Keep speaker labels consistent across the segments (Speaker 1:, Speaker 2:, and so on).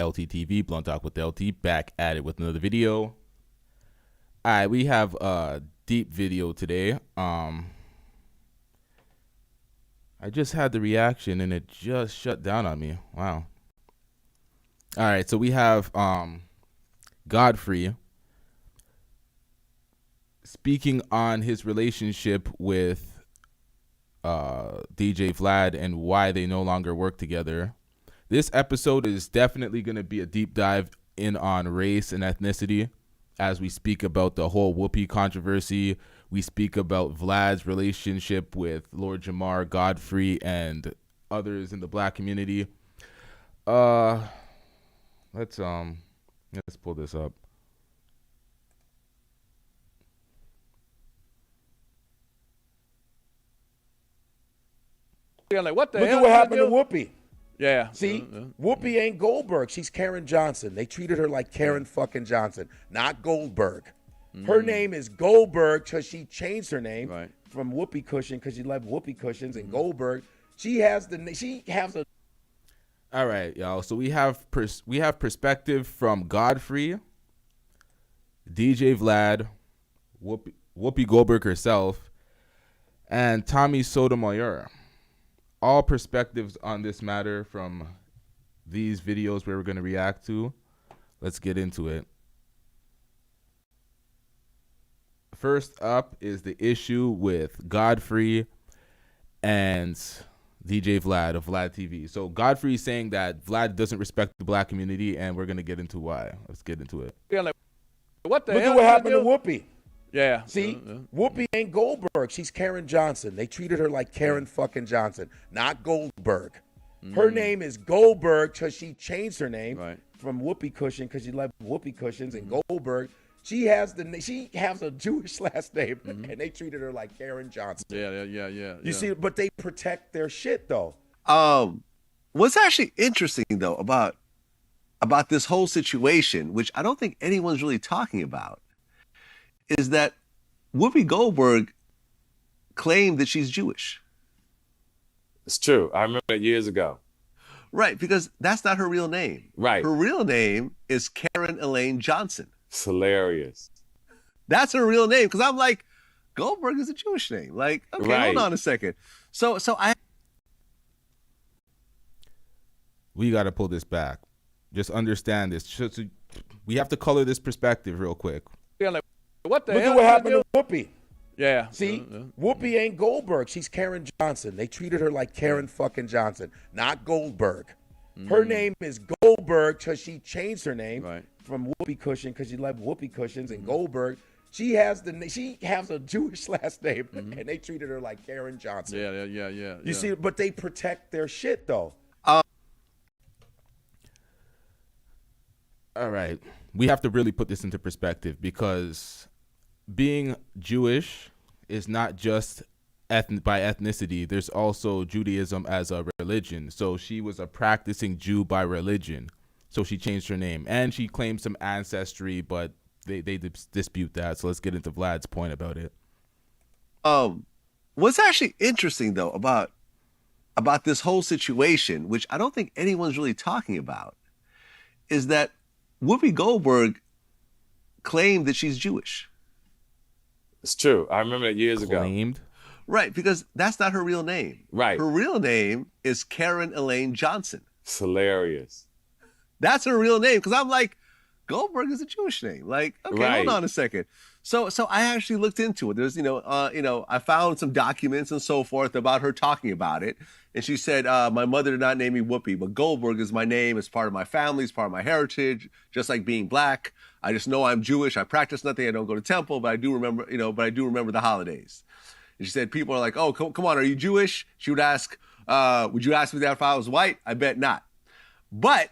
Speaker 1: LTTV, Blunt Talk with LT, back at it with another video. All right, we have a deep video today. I just had the reaction and it just shut down on me. Wow. All right, so we have Godfrey speaking on his relationship with DJ Vlad and why they no longer work together. This episode is definitely going to be a deep dive in on race and ethnicity as we speak about the whole Whoopi controversy. We speak about Vlad's relationship with Lord Jamar, Godfrey, and others in the black community. Let's pull this up.
Speaker 2: Like, what the
Speaker 3: Look
Speaker 2: hell
Speaker 3: at what happened to
Speaker 2: do?
Speaker 3: Whoopi.
Speaker 2: Yeah.
Speaker 3: See, Whoopi ain't Goldberg. She's Karen Johnson. They treated her like Karen fucking Johnson, not Goldberg. Her name is Goldberg because she changed her name from Whoopi Cushion because she loved Whoopi Cushions and Goldberg. She has a.
Speaker 1: All right, y'all. So we have perspective from Godfrey, DJ Vlad, Whoopi Goldberg herself, and Tommy Sotomayor. All perspectives on this matter from these videos where we're going to react to. Let's get into it. First up is the issue with Godfrey and DJ Vlad of Vlad TV. So Godfrey is saying that Vlad doesn't respect the black community, and we're going to get into why. Let's get into it.
Speaker 2: Like, what the
Speaker 3: Look
Speaker 2: hell
Speaker 3: at what
Speaker 2: do?
Speaker 3: happened to Whoopi.
Speaker 2: Yeah.
Speaker 3: See, Whoopi ain't Goldberg. She's Karen Johnson. They treated her like Karen fucking Johnson, not Goldberg. Her name is Goldberg because she changed her name from Whoopi Cushion because she loved Whoopi Cushions and Goldberg. She has a Jewish last name, and they treated her like Karen Johnson.
Speaker 2: Yeah.
Speaker 3: You see, but they protect their shit though.
Speaker 4: What's actually interesting though about this whole situation, which I don't think anyone's really talking about, is that Whoopi Goldberg claimed that she's Jewish.
Speaker 5: It's true. I remember that years ago.
Speaker 4: Right, because that's not her real name.
Speaker 5: Right.
Speaker 4: Her real name is Karen Elaine Johnson.
Speaker 5: It's hilarious.
Speaker 4: That's her real name. Because I'm like, Goldberg is a Jewish name. Like, okay, hold on a second. So
Speaker 1: we got to pull this back. Just understand this. So we have to color this perspective real quick.
Speaker 2: Like, what the
Speaker 3: Look
Speaker 2: hell
Speaker 3: at what
Speaker 2: do?
Speaker 3: happened to Whoopi.
Speaker 2: Yeah.
Speaker 3: See, Whoopi ain't Goldberg. She's Karen Johnson. They treated her like Karen fucking Johnson, not Goldberg. Her name is Goldberg because she changed her name from Whoopi Cushion because she loved Whoopi Cushions and Goldberg. She has a Jewish last name, and they treated her like Karen Johnson.
Speaker 2: Yeah.
Speaker 3: You see, but they protect their shit though.
Speaker 1: All right. We have to really put this into perspective because being Jewish is not just by ethnicity. There's also Judaism as a religion. So she was a practicing Jew by religion. So she changed her name. And she claimed some ancestry, but they dispute that. So let's get into Vlad's point about it.
Speaker 4: What's actually interesting, though, about this whole situation, which I don't think anyone's really talking about, is that Whoopi Goldberg claimed that she's Jewish.
Speaker 5: It's true. I remember that years ago.
Speaker 1: Claimed?
Speaker 4: Right, because that's not her real name.
Speaker 5: Right.
Speaker 4: Her real name is Karen Elaine Johnson.
Speaker 5: It's hilarious.
Speaker 4: That's her real name, because I'm like, Goldberg is a Jewish name. Like, okay, hold on a second. So I actually looked into it. There's, I found some documents and so forth about her talking about it. And she said, my mother did not name me Whoopi, but Goldberg is my name. It's part of my family. It's part of my heritage, just like being black. I just know I'm Jewish. I practice nothing. I don't go to temple, but I do remember, the holidays. And she said, people are like, oh, come on, are you Jewish? She would ask, would you ask me that if I was white? I bet not. But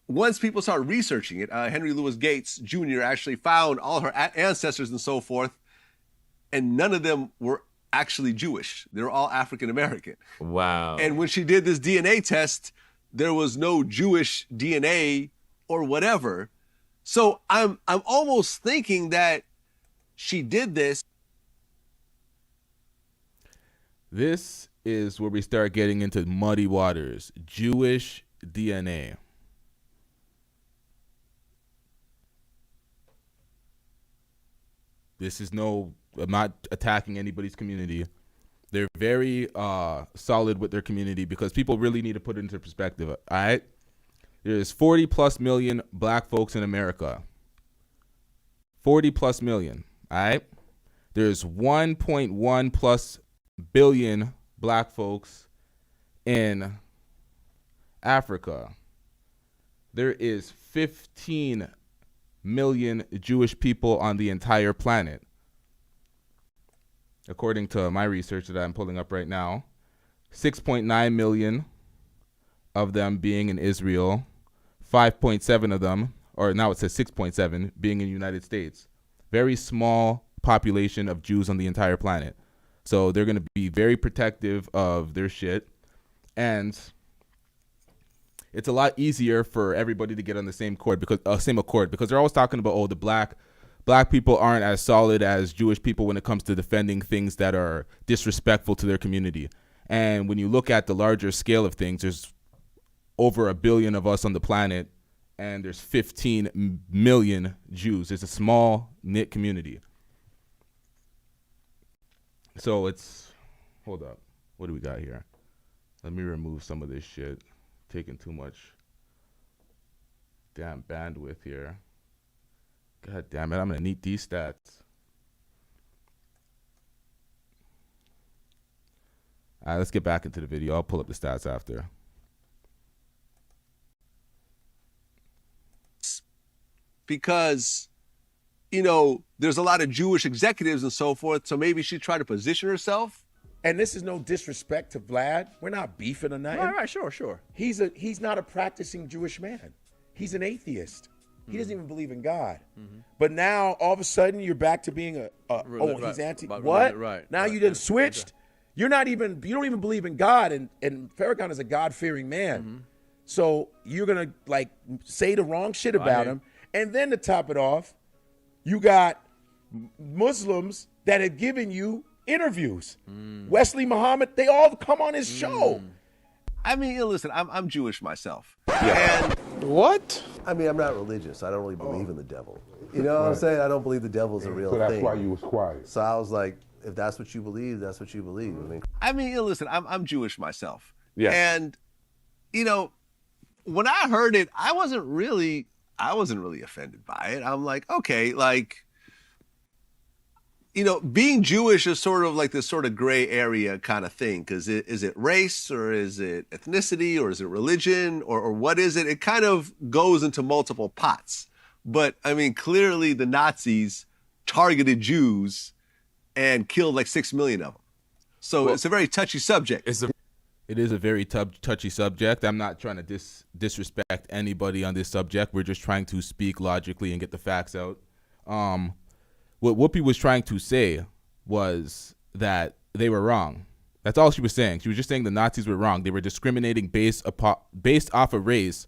Speaker 4: once people started researching it, Henry Louis Gates Jr. actually found all her ancestors and so forth, and none of them were actually Jewish. They were all African American.
Speaker 5: Wow.
Speaker 4: And when she did this DNA test, there was no Jewish DNA or whatever. So I'm almost thinking that she did this.
Speaker 1: This is where we start getting into muddy waters. Jewish DNA. I'm not attacking anybody's community. They're very solid with their community because people really need to put it into perspective. All right, there's 40 plus million black folks in America. 40 plus million. All right, there's 1.1 plus billion black folks in Africa. There is 15 million Jewish people on the entire planet. According to my research that I'm pulling up right now, 6.9 million of them being in Israel, 5.7 of them, or now it says 6.7, being in the United States. Very small population of Jews on the entire planet. So they're going to be very protective of their shit. And it's a lot easier for everybody to get on the same accord because they're always talking about, oh, the black people aren't as solid as Jewish people when it comes to defending things that are disrespectful to their community. And when you look at the larger scale of things, there's over 1 billion of us on the planet, and there's 15 million Jews. It's a small knit community. So hold up. What do we got here? Let me remove some of this shit. Taking too much damn bandwidth here. God damn it, I'm gonna need these stats. All right, let's get back into the video. I'll pull up the stats after.
Speaker 4: Because, there's a lot of Jewish executives and so forth, so maybe she tried to position herself.
Speaker 3: And this is no disrespect to Vlad. We're not beefing or nothing.
Speaker 2: Right, sure.
Speaker 3: He's not a practicing Jewish man. He's an atheist. He doesn't even believe in God. But now, all of a sudden, you're back to being he's anti. What? Now you done switched. You don't even believe in God, and Farrakhan is a God-fearing man. So you're gonna say the wrong shit about him, and then to top it off, you got Muslims that have given you interviews. Wesley Muhammad, they all come on his show.
Speaker 4: I mean, listen, I'm Jewish myself.
Speaker 6: Yeah.
Speaker 4: And
Speaker 6: what?
Speaker 7: I mean, I'm not religious. I don't really believe in the devil. You know what I'm saying? I don't believe the devil's a real thing.
Speaker 6: So that's why you was quiet.
Speaker 7: So I was like, if that's what you believe, that's what you believe.
Speaker 4: I mean, listen, I'm Jewish myself.
Speaker 5: Yeah.
Speaker 4: And, when I heard it, I wasn't really offended by it. I'm like, okay, being Jewish is sort of like this sort of gray area kind of thing. Because is it race, or is it ethnicity, or is it religion, or what is it? It kind of goes into multiple pots. But, I mean, clearly the Nazis targeted Jews and killed like 6 million of them. So it's a very touchy subject.
Speaker 1: It is a very touchy subject. I'm not trying to disrespect anybody on this subject. We're just trying to speak logically and get the facts out. What Whoopi was trying to say was that they were wrong. That's all she was saying. She was just saying the Nazis were wrong. They were discriminating based off of race,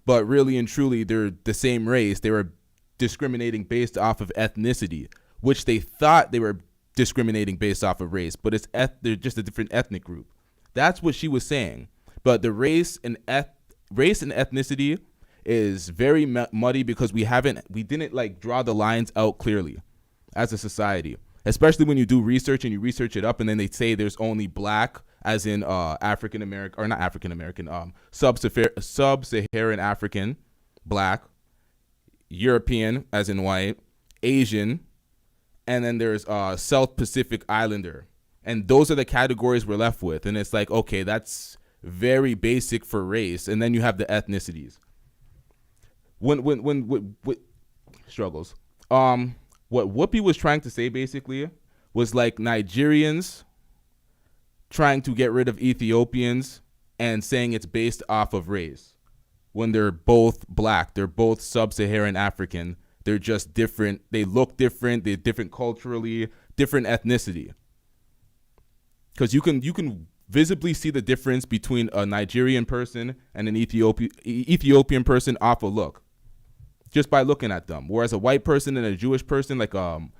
Speaker 1: but really and truly they're the same race. They were discriminating based off of ethnicity, which they thought they were discriminating based off of race, but they're just a different ethnic group. That's what she was saying. But the race and ethnicity is very muddy because we didn't draw the lines out clearly as a society, especially when you do research and you research it up and then they say there's only black, as in African American, or not African American, sub-Saharan African, black, European, as in white, Asian, and then there's South Pacific Islander. And those are the categories we're left with. And it's like, okay, that's very basic for race. And then you have the ethnicities. When struggles. What Whoopi was trying to say basically was like Nigerians trying to get rid of Ethiopians and saying it's based off of race when they're both black. They're both sub-Saharan African. They're just different. They look different. They're different culturally, different ethnicity. Because you can visibly see the difference between a Nigerian person and an Ethiopian person off a look, just by looking at them. Whereas a white person and a Jewish person, like an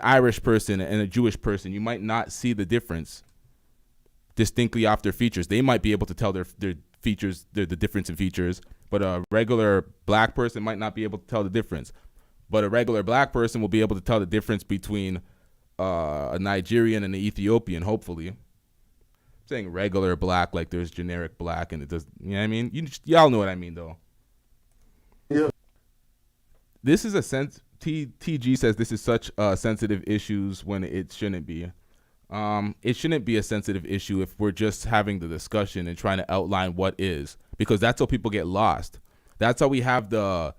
Speaker 1: Irish person and a Jewish person, you might not see the difference distinctly off their features. They might be able to tell their features, the difference in features, but a regular black person might not be able to tell the difference. But a regular black person will be able to tell the difference between a Nigerian and an Ethiopian, hopefully. I'm saying regular black like there's generic black and it does, you know what I mean? Y'all know what I mean, though.
Speaker 7: Yeah.
Speaker 1: This is a TG says this is such sensitive issues when it shouldn't be. It shouldn't be a sensitive issue if we're just having the discussion and trying to outline what is, because that's how people get lost. That's how we have the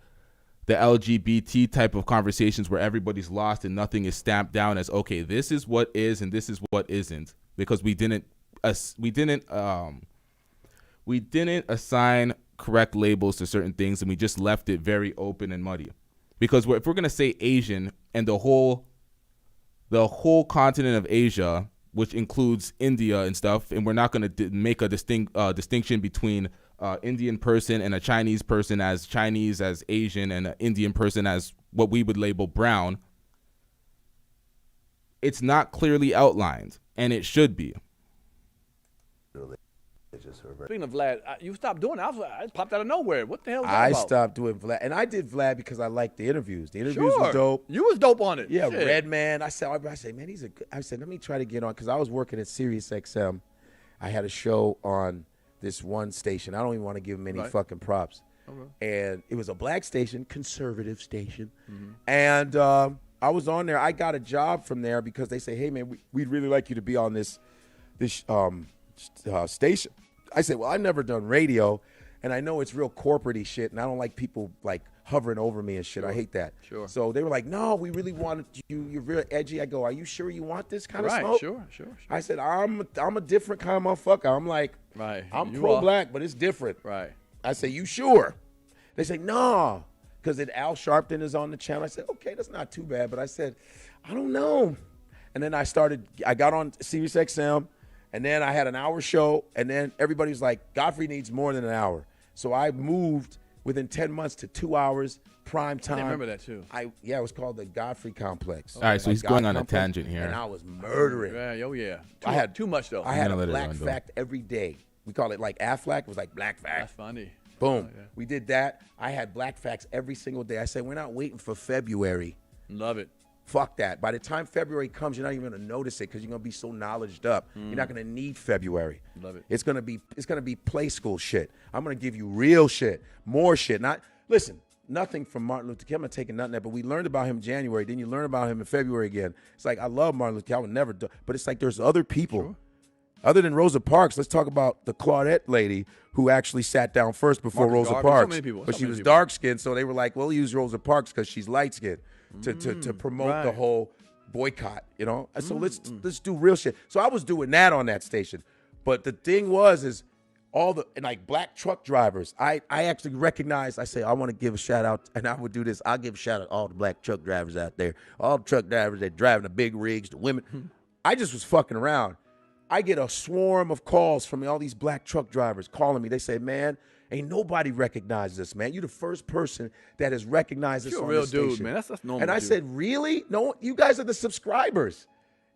Speaker 1: LGBT type of conversations where everybody's lost and nothing is stamped down as, okay, this is what is and this is what isn't, because we didn't assign correct labels to certain things, and we just left it very open and muddy. Because if we're gonna say Asian and the whole continent of Asia, which includes India and stuff, and we're not gonna make a distinction between Indian person and a Chinese person as Chinese as Asian and an Indian person as what we would label brown. It's not clearly outlined, and it should be.
Speaker 2: Speaking of Vlad, you stopped doing it. I just popped out of nowhere. What the hell is that
Speaker 3: I
Speaker 2: about?
Speaker 3: stopped doing Vlad, and I did Vlad because I liked the interviews. The interviews were dope.
Speaker 2: You was dope on it.
Speaker 3: Yeah,
Speaker 2: Shit.
Speaker 3: Redman. I said, man, he's a good. I said, let me try to get on, because I was working at Sirius XM. I had a show on this one station. I don't even want to give him any fucking props. Okay. And it was a black station, conservative station. Mm-hmm. And I was on there. I got a job from there because they say, hey, man, we'd really like you to be on this station. I said, well, I've never done radio, and I know it's real corporate-y shit, and I don't like people, like, hovering over me and shit. Sure. I hate that. Sure. So they were like, no, we really want you. You're real edgy. I go, are you sure you want this kind of smoke?
Speaker 2: Sure.
Speaker 3: I said, I'm a different kind of motherfucker. I'm like, I'm pro-black, but it's different.
Speaker 2: Right.
Speaker 3: I say, you sure? They say, no, because Al Sharpton is on the channel. I said, okay, that's not too bad. But I said, I don't know. And then I got on Sirius XM. And then I had an hour show, and then everybody was like, Godfrey needs more than an hour. So I moved within 10 months to 2 hours, prime time.
Speaker 2: I remember that, too.
Speaker 3: It was called the Godfrey Complex.
Speaker 1: All right, so he's going on a tangent here.
Speaker 3: And I was murdering.
Speaker 2: Yeah.
Speaker 3: I had
Speaker 2: too much, though.
Speaker 3: I had a black fact every day. We call it like Aflac. It was like black fact.
Speaker 2: That's funny.
Speaker 3: Boom. Yeah. We did that. I had black facts every single day. I said, we're not waiting for February.
Speaker 2: Love it.
Speaker 3: Fuck that. By the time February comes, you're not even gonna notice it because you're gonna be so knowledged up. You're not gonna need February.
Speaker 2: Love it.
Speaker 3: It's gonna be play school shit. I'm gonna give you real shit, more shit. Listen, nothing from Martin Luther King. I'm not taking nothing there, but we learned about him in January. Then you learn about him in February again. It's like, I love Martin Luther King. I would never do, but it's like there's other people. Sure. Other than Rosa Parks, let's talk about the Claudette lady who actually sat down first before Rosa Parks.
Speaker 2: So many people.
Speaker 3: But she was dark-skinned, so they were like, we'll use Rosa Parks because she's light-skinned to promote the whole boycott, you know. So let's do real shit. So I was doing that on that station, but the thing is all the black truck drivers. I actually recognized. I say I want to give a shout out, and I would do this. I'll give a shout out to all the black truck drivers out there, all the truck drivers that driving the big rigs, the women. I just was fucking around. I get a swarm of calls from all these black truck drivers calling me. They say, man, ain't nobody recognized us, man. You're the first person that has recognized us on this station. You're a real dude, man. That's normal. And I said, really? No, you guys are the subscribers.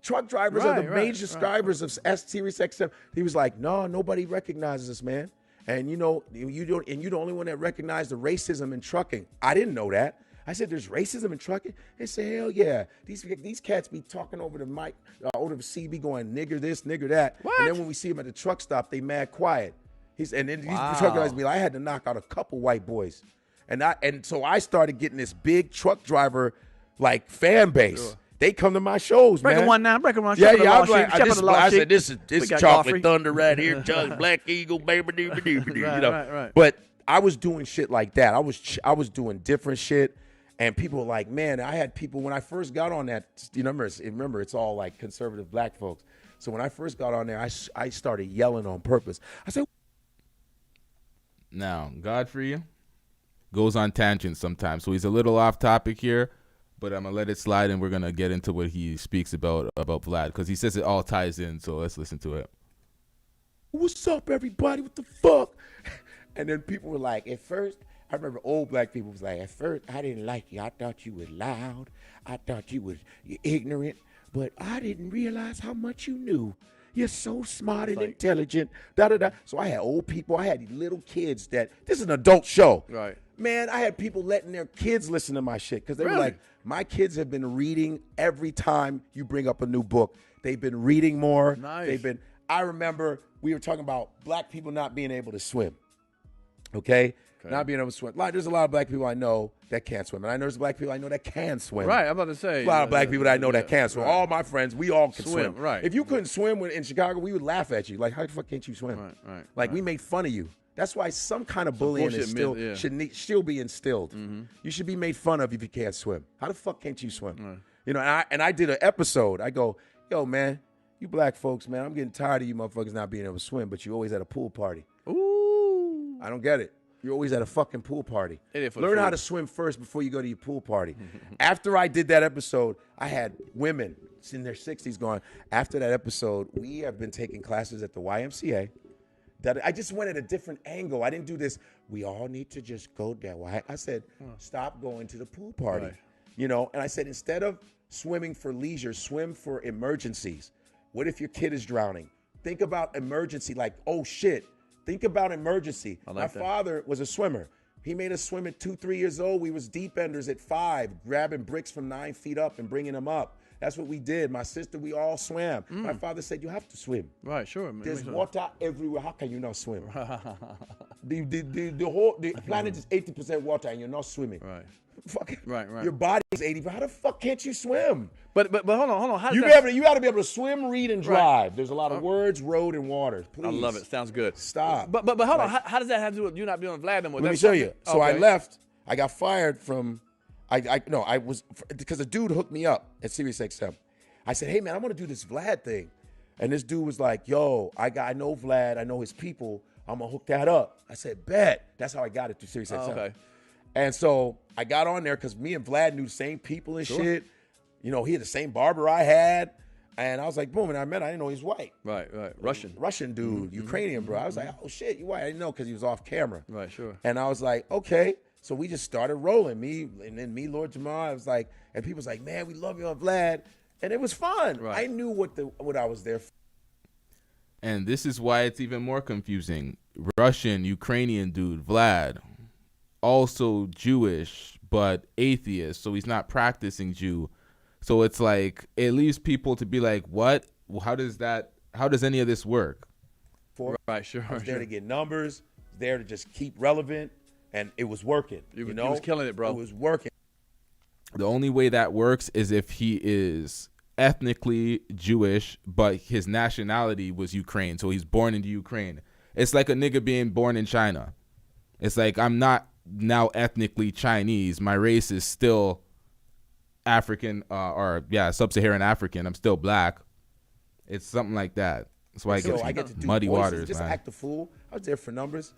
Speaker 3: Truck drivers are the major subscribers of Sirius XM. He was like, no, nobody recognizes us, man. And you know, you're the only one that recognized the racism in trucking. I didn't know that. I said, there's racism in trucking? They say, hell yeah. These cats be talking over the mic, over the CB going, nigger this, nigger that. What? And then when we see them at the truck stop, they mad quiet. And then these truck guys be like, I had to knock out a couple white boys. And so I started getting this big truck driver, like, fan base. Sure. They come to my shows, man.
Speaker 2: Breaking one now, breaking one.
Speaker 3: Yeah, I'm like, I said, this is Chocolate Godfrey. Thunder right here, Judge Black Eagle, baby, right. But I was doing shit like that. I was doing different shit. And people were like, man, I had people, when I first got on that, remember, it's all like conservative black folks. So when I first got on there, I started yelling on purpose. I said,
Speaker 1: now, Godfrey goes on tangents sometimes. So he's a little off topic here, but I'm going to let it slide and we're going to get into what he speaks about Vlad, because he says it all ties in. So let's listen to it.
Speaker 3: What's up, everybody? What the fuck? And then people were like, at first, I remember old black people was like, at first, I didn't like you. I thought you was loud. I thought you was ignorant. But I didn't realize how much you knew. You're so smart and intelligent. Da da da. So I had old people. I had little kids that this is an adult show.
Speaker 2: Right.
Speaker 3: Man, I had people letting their kids listen to my shit because they were like, my kids have been reading every time you bring up a new book. They've been reading more.
Speaker 2: Nice.
Speaker 3: I remember we were talking about black people not being able to swim. Okay? Not being able to swim. There's a lot of black people I know that can't swim. And I know there's black people I know that can swim.
Speaker 2: Right, I'm about to say.
Speaker 3: A lot of black people that I know that can swim.
Speaker 2: Right.
Speaker 3: All my friends, we all can swim.
Speaker 2: Right.
Speaker 3: If you couldn't swim in Chicago, we would laugh at you. Like, how the fuck can't you swim?
Speaker 2: Right.
Speaker 3: We made fun of you. That's why some kind of bullying is should still be instilled. Mm-hmm. You should be made fun of if you can't swim. How the fuck can't you swim? Right. You know, and I did an episode. I go, yo, man, you black folks, man, I'm getting tired of you motherfuckers not being able to swim, but you always at a pool party.
Speaker 2: Ooh.
Speaker 3: I don't get it. You're always at a fucking pool party. Learn how to swim first before you go to your pool party. After I did that episode, I had women in their 60s going, after that episode, we have been taking classes at the YMCA. That I just went at a different angle. I didn't do this, we all need to just go there. I said, stop going to the pool party. Right. You know, and I said, instead of swimming for leisure, swim for emergencies. What if your kid is drowning? Think about emergency, like, oh shit. Think about emergency. My father was a swimmer. He made us swim at 2-3 years old. We was deep enders at 5, grabbing bricks from 9 feet up and bringing them up. That's what we did. My sister, we all swam. My father said, you have to swim.
Speaker 2: Right, sure.
Speaker 3: There's water everywhere. How can you not swim? the planet is 80% water and you're not swimming.
Speaker 2: Right.
Speaker 3: Fuck.
Speaker 2: Right.
Speaker 3: Your body is 80%. How the fuck can't you swim?
Speaker 2: But hold on. How
Speaker 3: you got to be able to swim, read, and drive. Right. There's a lot of words, road, and water. Please.
Speaker 2: I love it. Sounds good.
Speaker 3: Stop.
Speaker 2: But hold on. How does that have to do with you not being on Vlad anymore?
Speaker 3: Let me show you. So I left. I got fired from. I was because a dude hooked me up at SiriusXM. I said, hey man, I want to do this Vlad thing, and this dude was like, yo, I know Vlad. I know his people. I'm gonna hook that up. I said, bet. That's how I got it through SiriusXM.
Speaker 2: Okay.
Speaker 3: And so I got on there because me and Vlad knew the same people and shit. You know, he had the same barber I had. And I was like, boom, and I didn't know he was white.
Speaker 2: Right.
Speaker 3: Russian dude, Ukrainian, bro. I was like, oh shit, you white. I didn't know because he was off camera.
Speaker 2: Right, sure.
Speaker 3: And I was like, okay. So we just started rolling. Me, Lord Jamar. I was like, and people was like, man, we love you on Vlad. And it was fun.
Speaker 2: Right.
Speaker 3: I knew what I was there for.
Speaker 1: And this is why it's even more confusing. Russian, Ukrainian dude, Vlad, also Jewish, but atheist, so he's not practicing Jew. So it's like, it leaves people to be like, what? Well, how does any of this work?
Speaker 2: Right, sure.
Speaker 3: I was there to get numbers, there to just keep relevant, and it was working. You know?
Speaker 2: He was killing it, bro.
Speaker 3: It was working.
Speaker 1: The only way that works is if he is ethnically Jewish, but his nationality was Ukraine, so he's born into Ukraine. It's like a nigga being born in China. It's like, I'm not now ethnically Chinese. My race is still African, sub-Saharan African. I'm still black. It's something like that. That's why I get to do muddy
Speaker 3: voices,
Speaker 1: waters.
Speaker 3: Just
Speaker 1: man.
Speaker 3: act a fool. I was there for numbers,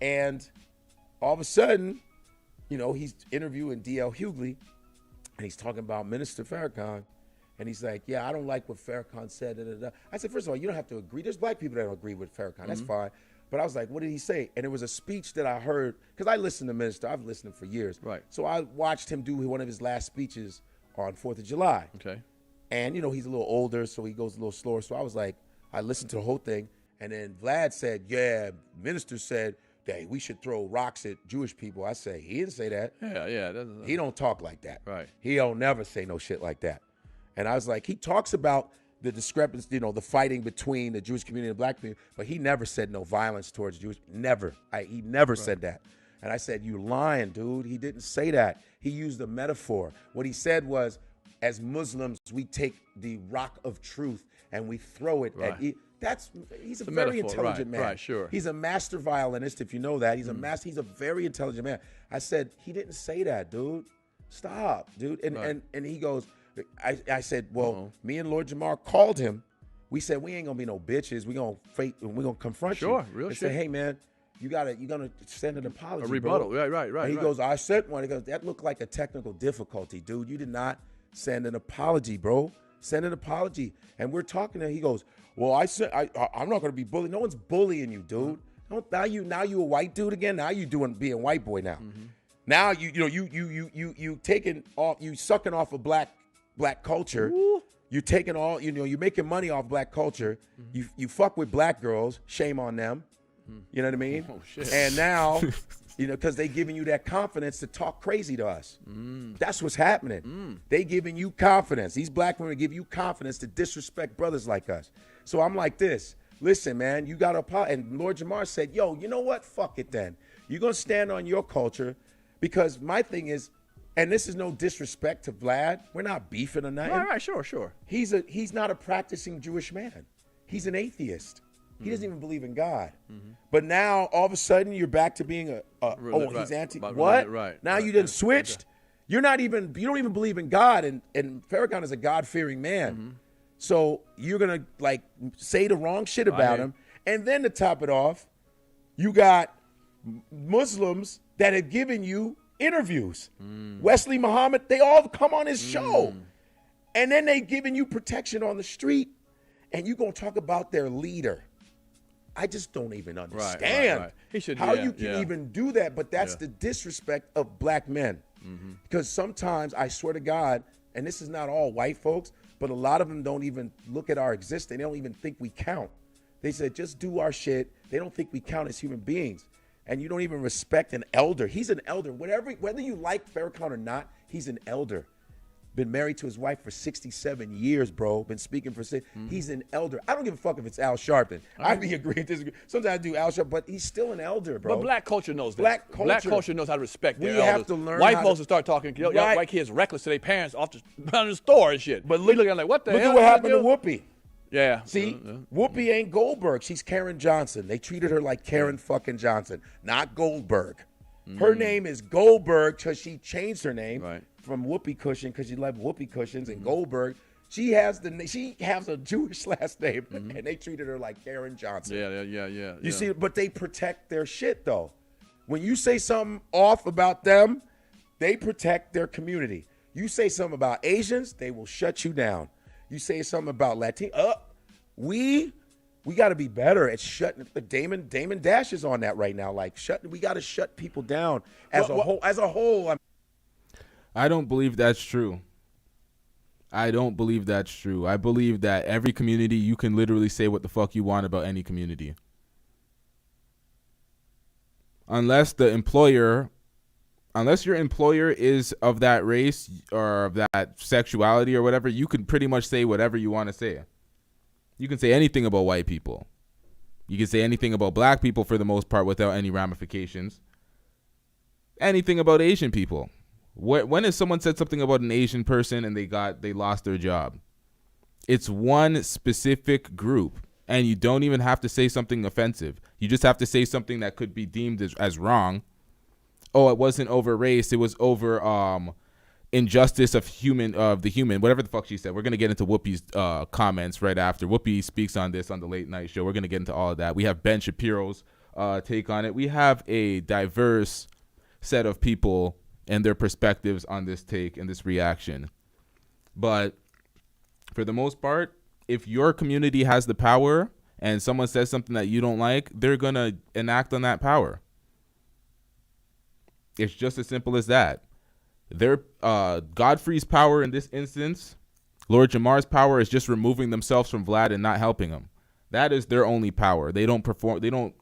Speaker 3: and all of a sudden, you know, he's interviewing D.L. Hughley, and he's talking about Minister Farrakhan, and he's like, "Yeah, I don't like what Farrakhan said." Da, da, da. I said, first of all, you don't have to agree. There's black people that don't agree with Farrakhan. That's fine. But I was like, what did he say? And it was a speech that I heard, because I listened to Minister. I've listened to him for years.
Speaker 2: Right.
Speaker 3: So I watched him do one of his last speeches on 4th of July.
Speaker 2: Okay.
Speaker 3: And, you know, he's a little older, so he goes a little slower. So I was like, I listened to the whole thing. And then Vlad said, yeah, Minister said that we should throw rocks at Jewish people. I say, he didn't say that.
Speaker 2: Yeah.
Speaker 3: He don't talk like that.
Speaker 2: Right.
Speaker 3: He don't never say no shit like that. And I was like, he talks about the discrepancy, you know, the fighting between the Jewish community and the black community, but he never said no violence towards Jewish. Never. He never said that. And I said, you lying, dude. He didn't say that. He used a metaphor. What he said was, as Muslims, we take the rock of truth and we throw it at. He's a very intelligent man.
Speaker 2: Right, sure.
Speaker 3: He's a master violinist, if you know that. He's a very intelligent man. I said, he didn't say that, dude. Stop, dude. And he goes, I said, well, me and Lord Jamar called him. We said, we ain't gonna be no bitches. We're gonna confront you.
Speaker 2: Sure, real
Speaker 3: and
Speaker 2: shit.
Speaker 3: say, hey man, you're gonna send an apology.
Speaker 2: A rebuttal.
Speaker 3: Bro.
Speaker 2: Right.
Speaker 3: And he goes, I sent one. He goes, that looked like a technical difficulty, dude. You did not send an apology, bro. Send an apology. And we're talking to him. He goes, well, I'm not gonna be bullied. No one's bullying you, dude. Now you a white dude again. Now you being white boy now. Now you taking off, you sucking off a black culture. You're taking all, you're making money off black culture. You fuck with black girls, shame on them. You know what I mean?
Speaker 2: Oh, shit.
Speaker 3: And now, because they giving you that confidence to talk crazy to us. That's what's happening. They giving you confidence. These black women give you confidence to disrespect brothers like us. So I'm like this. Listen, man, you got to, and Lord Jamar said, yo, you know what? Fuck it then. You're going to stand on your culture, because my thing is, and this is no disrespect to Vlad. We're not beefing or nothing.
Speaker 2: Right, sure.
Speaker 3: He's not a practicing Jewish man. He's an atheist. He doesn't even believe in God. But now, all of a sudden, you're back to being he's anti. What? Now you done switched. You don't even believe in God, and Farrakhan is a God-fearing man. So you're gonna like say the wrong shit about him, and then to top it off, you got Muslims that have given you interviews. Wesley Muhammad, they all come on his show, and then they giving you protection on the street, and you gonna talk about their leader. I just don't even understand how you can even do that. But that's the disrespect of black men. Because sometimes, I swear to God, and this is not all white folks, but a lot of them don't even look at our existence. They don't even think we count. They said, just do our shit. They don't think we count as human beings. And you don't even respect an elder. He's an elder. Whether you like Farrakhan or not, he's an elder. Been married to his wife for 67 years, bro. Been speaking for he's an elder. I don't give a fuck if it's Al Sharpton. I be agreeing, disagree. Sometimes I do Al Sharpton, but he's still an elder, bro.
Speaker 2: But black culture knows that.
Speaker 3: Black
Speaker 2: culture knows how to respect their
Speaker 3: we
Speaker 2: elders.
Speaker 3: have to learn
Speaker 2: White
Speaker 3: how
Speaker 2: folks
Speaker 3: to
Speaker 2: start talking, white kids reckless to their parents off the store and shit. But we looking like, what the hell?
Speaker 3: Look at what happened to Whoopi.
Speaker 2: Yeah.
Speaker 3: See, Whoopi ain't Goldberg. She's Karen Johnson. They treated her like Karen fucking Johnson, not Goldberg. Her name is Goldberg because she changed her name from Whoopi Cushion because she loved Whoopi Cushions, and Goldberg. She has a Jewish last name, and they treated her like Karen Johnson.
Speaker 2: Yeah.
Speaker 3: You see, but they protect their shit though. When you say something off about them, they protect their community. You say something about Asians, they will shut you down. You say something about Latino, we got to be better at shutting. Damon Dash is on that right now. Like we got to shut people down as a whole.
Speaker 1: I don't believe that's true. I believe that every community, you can literally say what the fuck you want about any community. Unless your employer is of that race or of that sexuality or whatever, you can pretty much say whatever you want to say. You can say anything about white people. You can say anything about black people for the most part without any ramifications. Anything about Asian people. When has someone said something about an Asian person and they lost their job? It's one specific group, and you don't even have to say something offensive. You just have to say something that could be deemed as wrong. Oh, it wasn't over race. It was over injustice of the human, whatever the fuck she said. We're going to get into Whoopi's comments right after. Whoopi speaks on this on the late night show. We're going to get into all of that. We have Ben Shapiro's take on it. We have a diverse set of people and their perspectives on this take and this reaction. But for the most part, if your community has the power and someone says something that you don't like, they're going to enact on that power. It's just as simple as that. Godfrey's power in this instance, Lord Jamar's power, is just removing themselves from Vlad and not helping him. That is their only power. They don't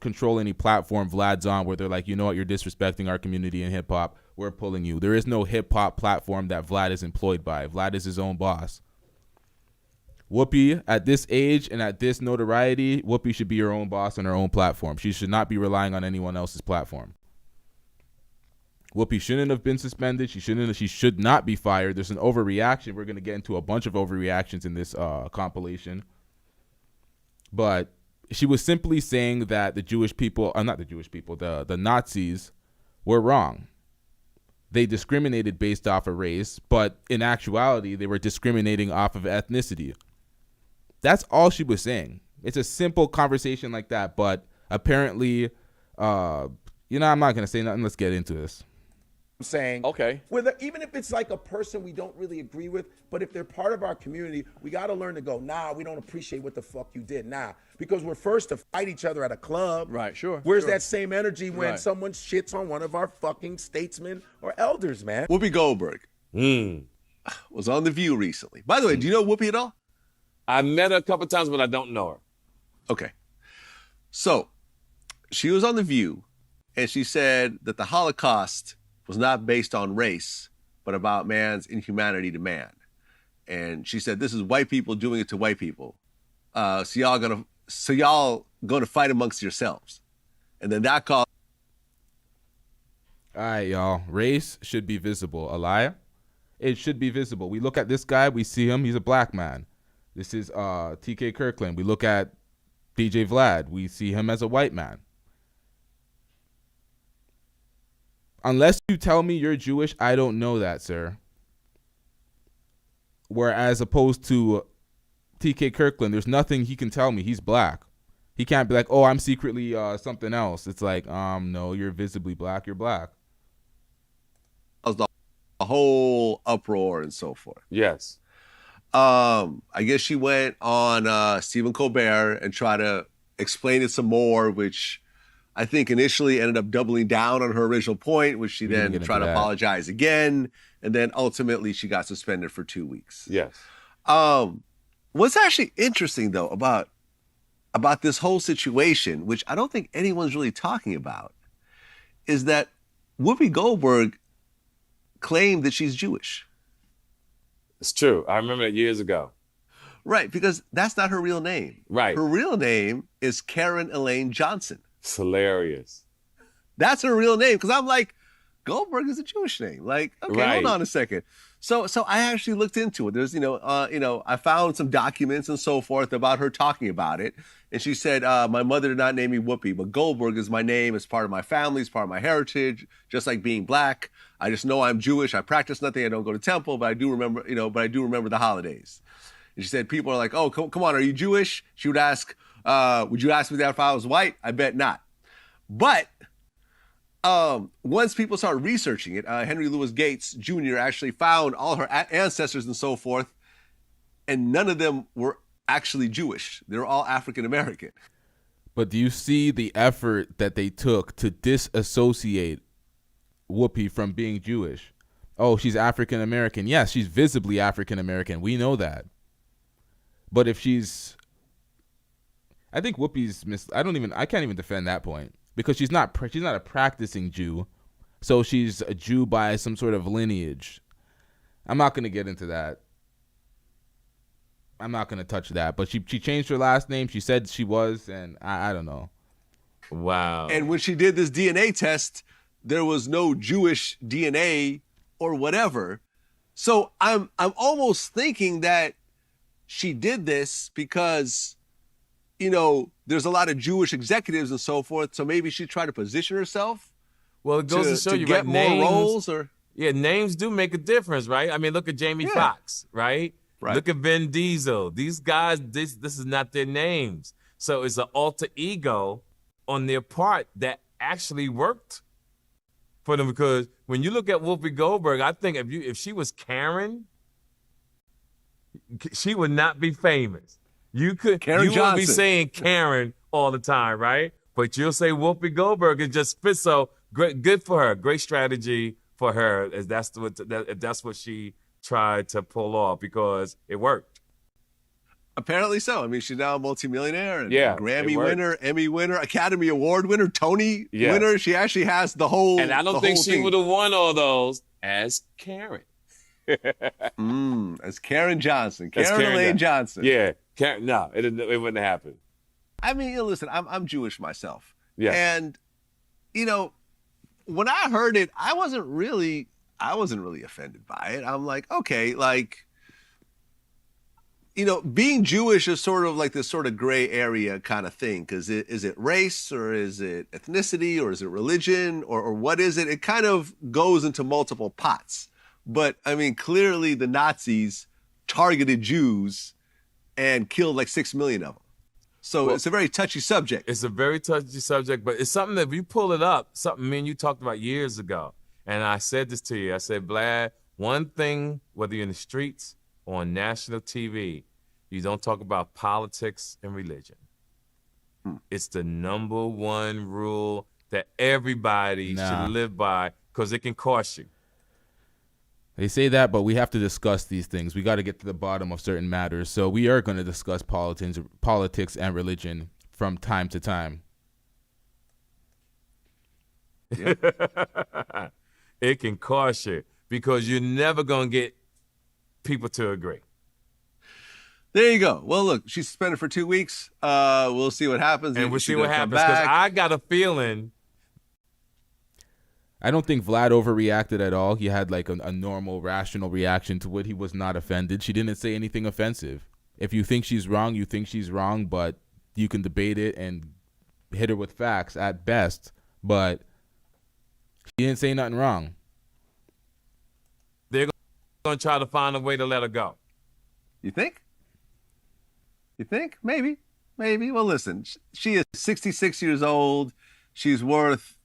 Speaker 1: control any platform Vlad's on where they're like, you know what, you're disrespecting our community in hip hop. We're pulling you. There is no hip hop platform that Vlad is employed by. Vlad is his own boss. Whoopi, at this age and at this notoriety, Whoopi should be her own boss on her own platform. She should not be relying on anyone else's platform. Whoopi shouldn't have been suspended. She should not be fired. There's an overreaction. We're going to get into a bunch of overreactions in this compilation. But she was simply saying that the Nazis were wrong. They discriminated based off of race, but in actuality, they were discriminating off of ethnicity. That's all she was saying. It's a simple conversation like that, but apparently, I'm not going to say nothing. Let's get into this.
Speaker 3: I'm saying,
Speaker 2: okay,
Speaker 3: even if it's like a person we don't really agree with, but if they're part of our community, we got to learn to go, nah, we don't appreciate what the fuck you did. Nah, because we're first to fight each other at a club.
Speaker 2: Right, sure.
Speaker 3: Where's that same energy when someone shits on one of our fucking statesmen or elders, man?
Speaker 4: Whoopi Goldberg was on The View recently. By the way, do you know Whoopi at all?
Speaker 5: I met her a couple times, but I don't know her.
Speaker 4: Okay. So she was on The View, and she said that the Holocaust was not based on race, but about man's inhumanity to man. And she said, this is white people doing it to white people. So y'all gonna fight amongst yourselves. And then that caused.
Speaker 1: All right, y'all. Race should be visible. A liar? It should be visible. We look at this guy. We see him. He's a black man. This is T.K. Kirkland. We look at DJ Vlad. We see him as a white man. Unless you tell me you're Jewish, I don't know that, sir. Whereas opposed to T.K. Kirkland, there's nothing he can tell me. He's black. He can't be like, oh, I'm secretly something else. It's like, no, you're visibly black. You're black.
Speaker 4: A whole uproar and so forth.
Speaker 5: Yes.
Speaker 4: I guess she went on Stephen Colbert and tried to explain it some more, which I think initially ended up doubling down on her original point, which she then tried to apologize again. And then ultimately she got suspended for 2 weeks.
Speaker 5: Yes.
Speaker 4: What's actually interesting, though, about this whole situation, which I don't think anyone's really talking about, is that Whoopi Goldberg claimed that she's Jewish.
Speaker 5: It's true. I remember that years ago.
Speaker 4: Right, because that's not her real name.
Speaker 5: Right.
Speaker 4: Her real name is Karen Elaine Johnson.
Speaker 5: It's hilarious.
Speaker 4: That's her real name, because I'm like, Goldberg is a Jewish name. Like, okay,
Speaker 5: right.
Speaker 4: Hold on a second. So I actually looked into it. There's, I found some documents and so forth about her talking about it. And she said, my mother did not name me Whoopi, but Goldberg is my name. It's part of my family. It's part of my heritage, just like being black. I just know I'm Jewish. I practice nothing. I don't go to temple, but I do remember, the holidays. And she said, people are like, oh, come on, are you Jewish? She would ask, would you ask me that if I was white? I bet not. But once people started researching it, Henry Louis Gates Jr. actually found all her ancestors and so forth, and none of them were actually Jewish. They were all African American.
Speaker 1: But do you see the effort that they took to disassociate Whoopi from being Jewish? Oh, she's African American. Yes, she's visibly African American. We know that. But if she's, I think Whoopi's I can't even defend that point. Because she's not a practicing Jew, so she's a Jew by some sort of lineage. I'm not going to get into that. I'm not going to touch that. But she changed her last name. She said she was, and I don't know.
Speaker 5: Wow.
Speaker 4: And when she did this DNA test, there was no Jewish DNA or whatever. So I'm almost thinking that she did this because, there's a lot of Jewish executives and so forth, so maybe she tried to position herself.
Speaker 5: Well, it goes to show you,
Speaker 4: get more roles, or
Speaker 5: names do make a difference, right? I mean, look at Jamie Foxx, right? Look at Vin Diesel. These guys, this is not their names, so it's an alter ego on their part that actually worked for them. Because when you look at Whoopi Goldberg, I think if she was Karen, she would not be famous. You wouldn't be saying Karen all the time, right? But you'll say Whoopi Goldberg. It just fits. So great, good for her. Great strategy for her. If that's what she tried to pull off, because it worked.
Speaker 4: Apparently so. I mean, she's now a multimillionaire, and
Speaker 5: yeah,
Speaker 4: Grammy winner, Emmy winner, Academy Award winner, Tony winner. She actually has the whole.
Speaker 5: And I don't think she would have won all those as Karen.
Speaker 4: As Karen Johnson, Karen Elaine Johnson.
Speaker 5: Yeah, no, it wouldn't happen.
Speaker 4: I mean, listen, I'm Jewish myself.
Speaker 5: Yeah.
Speaker 4: And, when I heard it, I wasn't really offended by it. I'm like, okay, being Jewish is sort of like this sort of gray area kind of thing. Because is it race, or is it ethnicity, or is it religion, or what is it? It kind of goes into multiple pots. But, I mean, clearly the Nazis targeted Jews and killed like 6 million of them. So it's a very touchy subject.
Speaker 5: It's a very touchy subject, but it's something that if you pull it up, something me and you talked about years ago. And I said this to you. I said, Vlad, one thing, whether you're in the streets or on national TV, you don't talk about politics and religion. It's the number one rule that everybody should live by, because it can cost you.
Speaker 1: They say that, but we have to discuss these things. We got to get to the bottom of certain matters. So we are going to discuss politics and religion from time to time.
Speaker 5: Yeah. It can cost you because you're never going to get people to agree.
Speaker 4: There you go. Well, look, she's suspended for 2 weeks. We'll see what happens.
Speaker 5: And we'll see what happens because I got a feeling.
Speaker 1: I don't think Vlad overreacted at all. He had like a normal, rational reaction to it. He was not offended. She didn't say anything offensive. If you think she's wrong, you think she's wrong, but you can debate it and hit her with facts at best. But she didn't say nothing wrong.
Speaker 5: They're going to try to find a way to let her go.
Speaker 4: You think? You think? Maybe. Well, listen, she is 66 years old. She's worth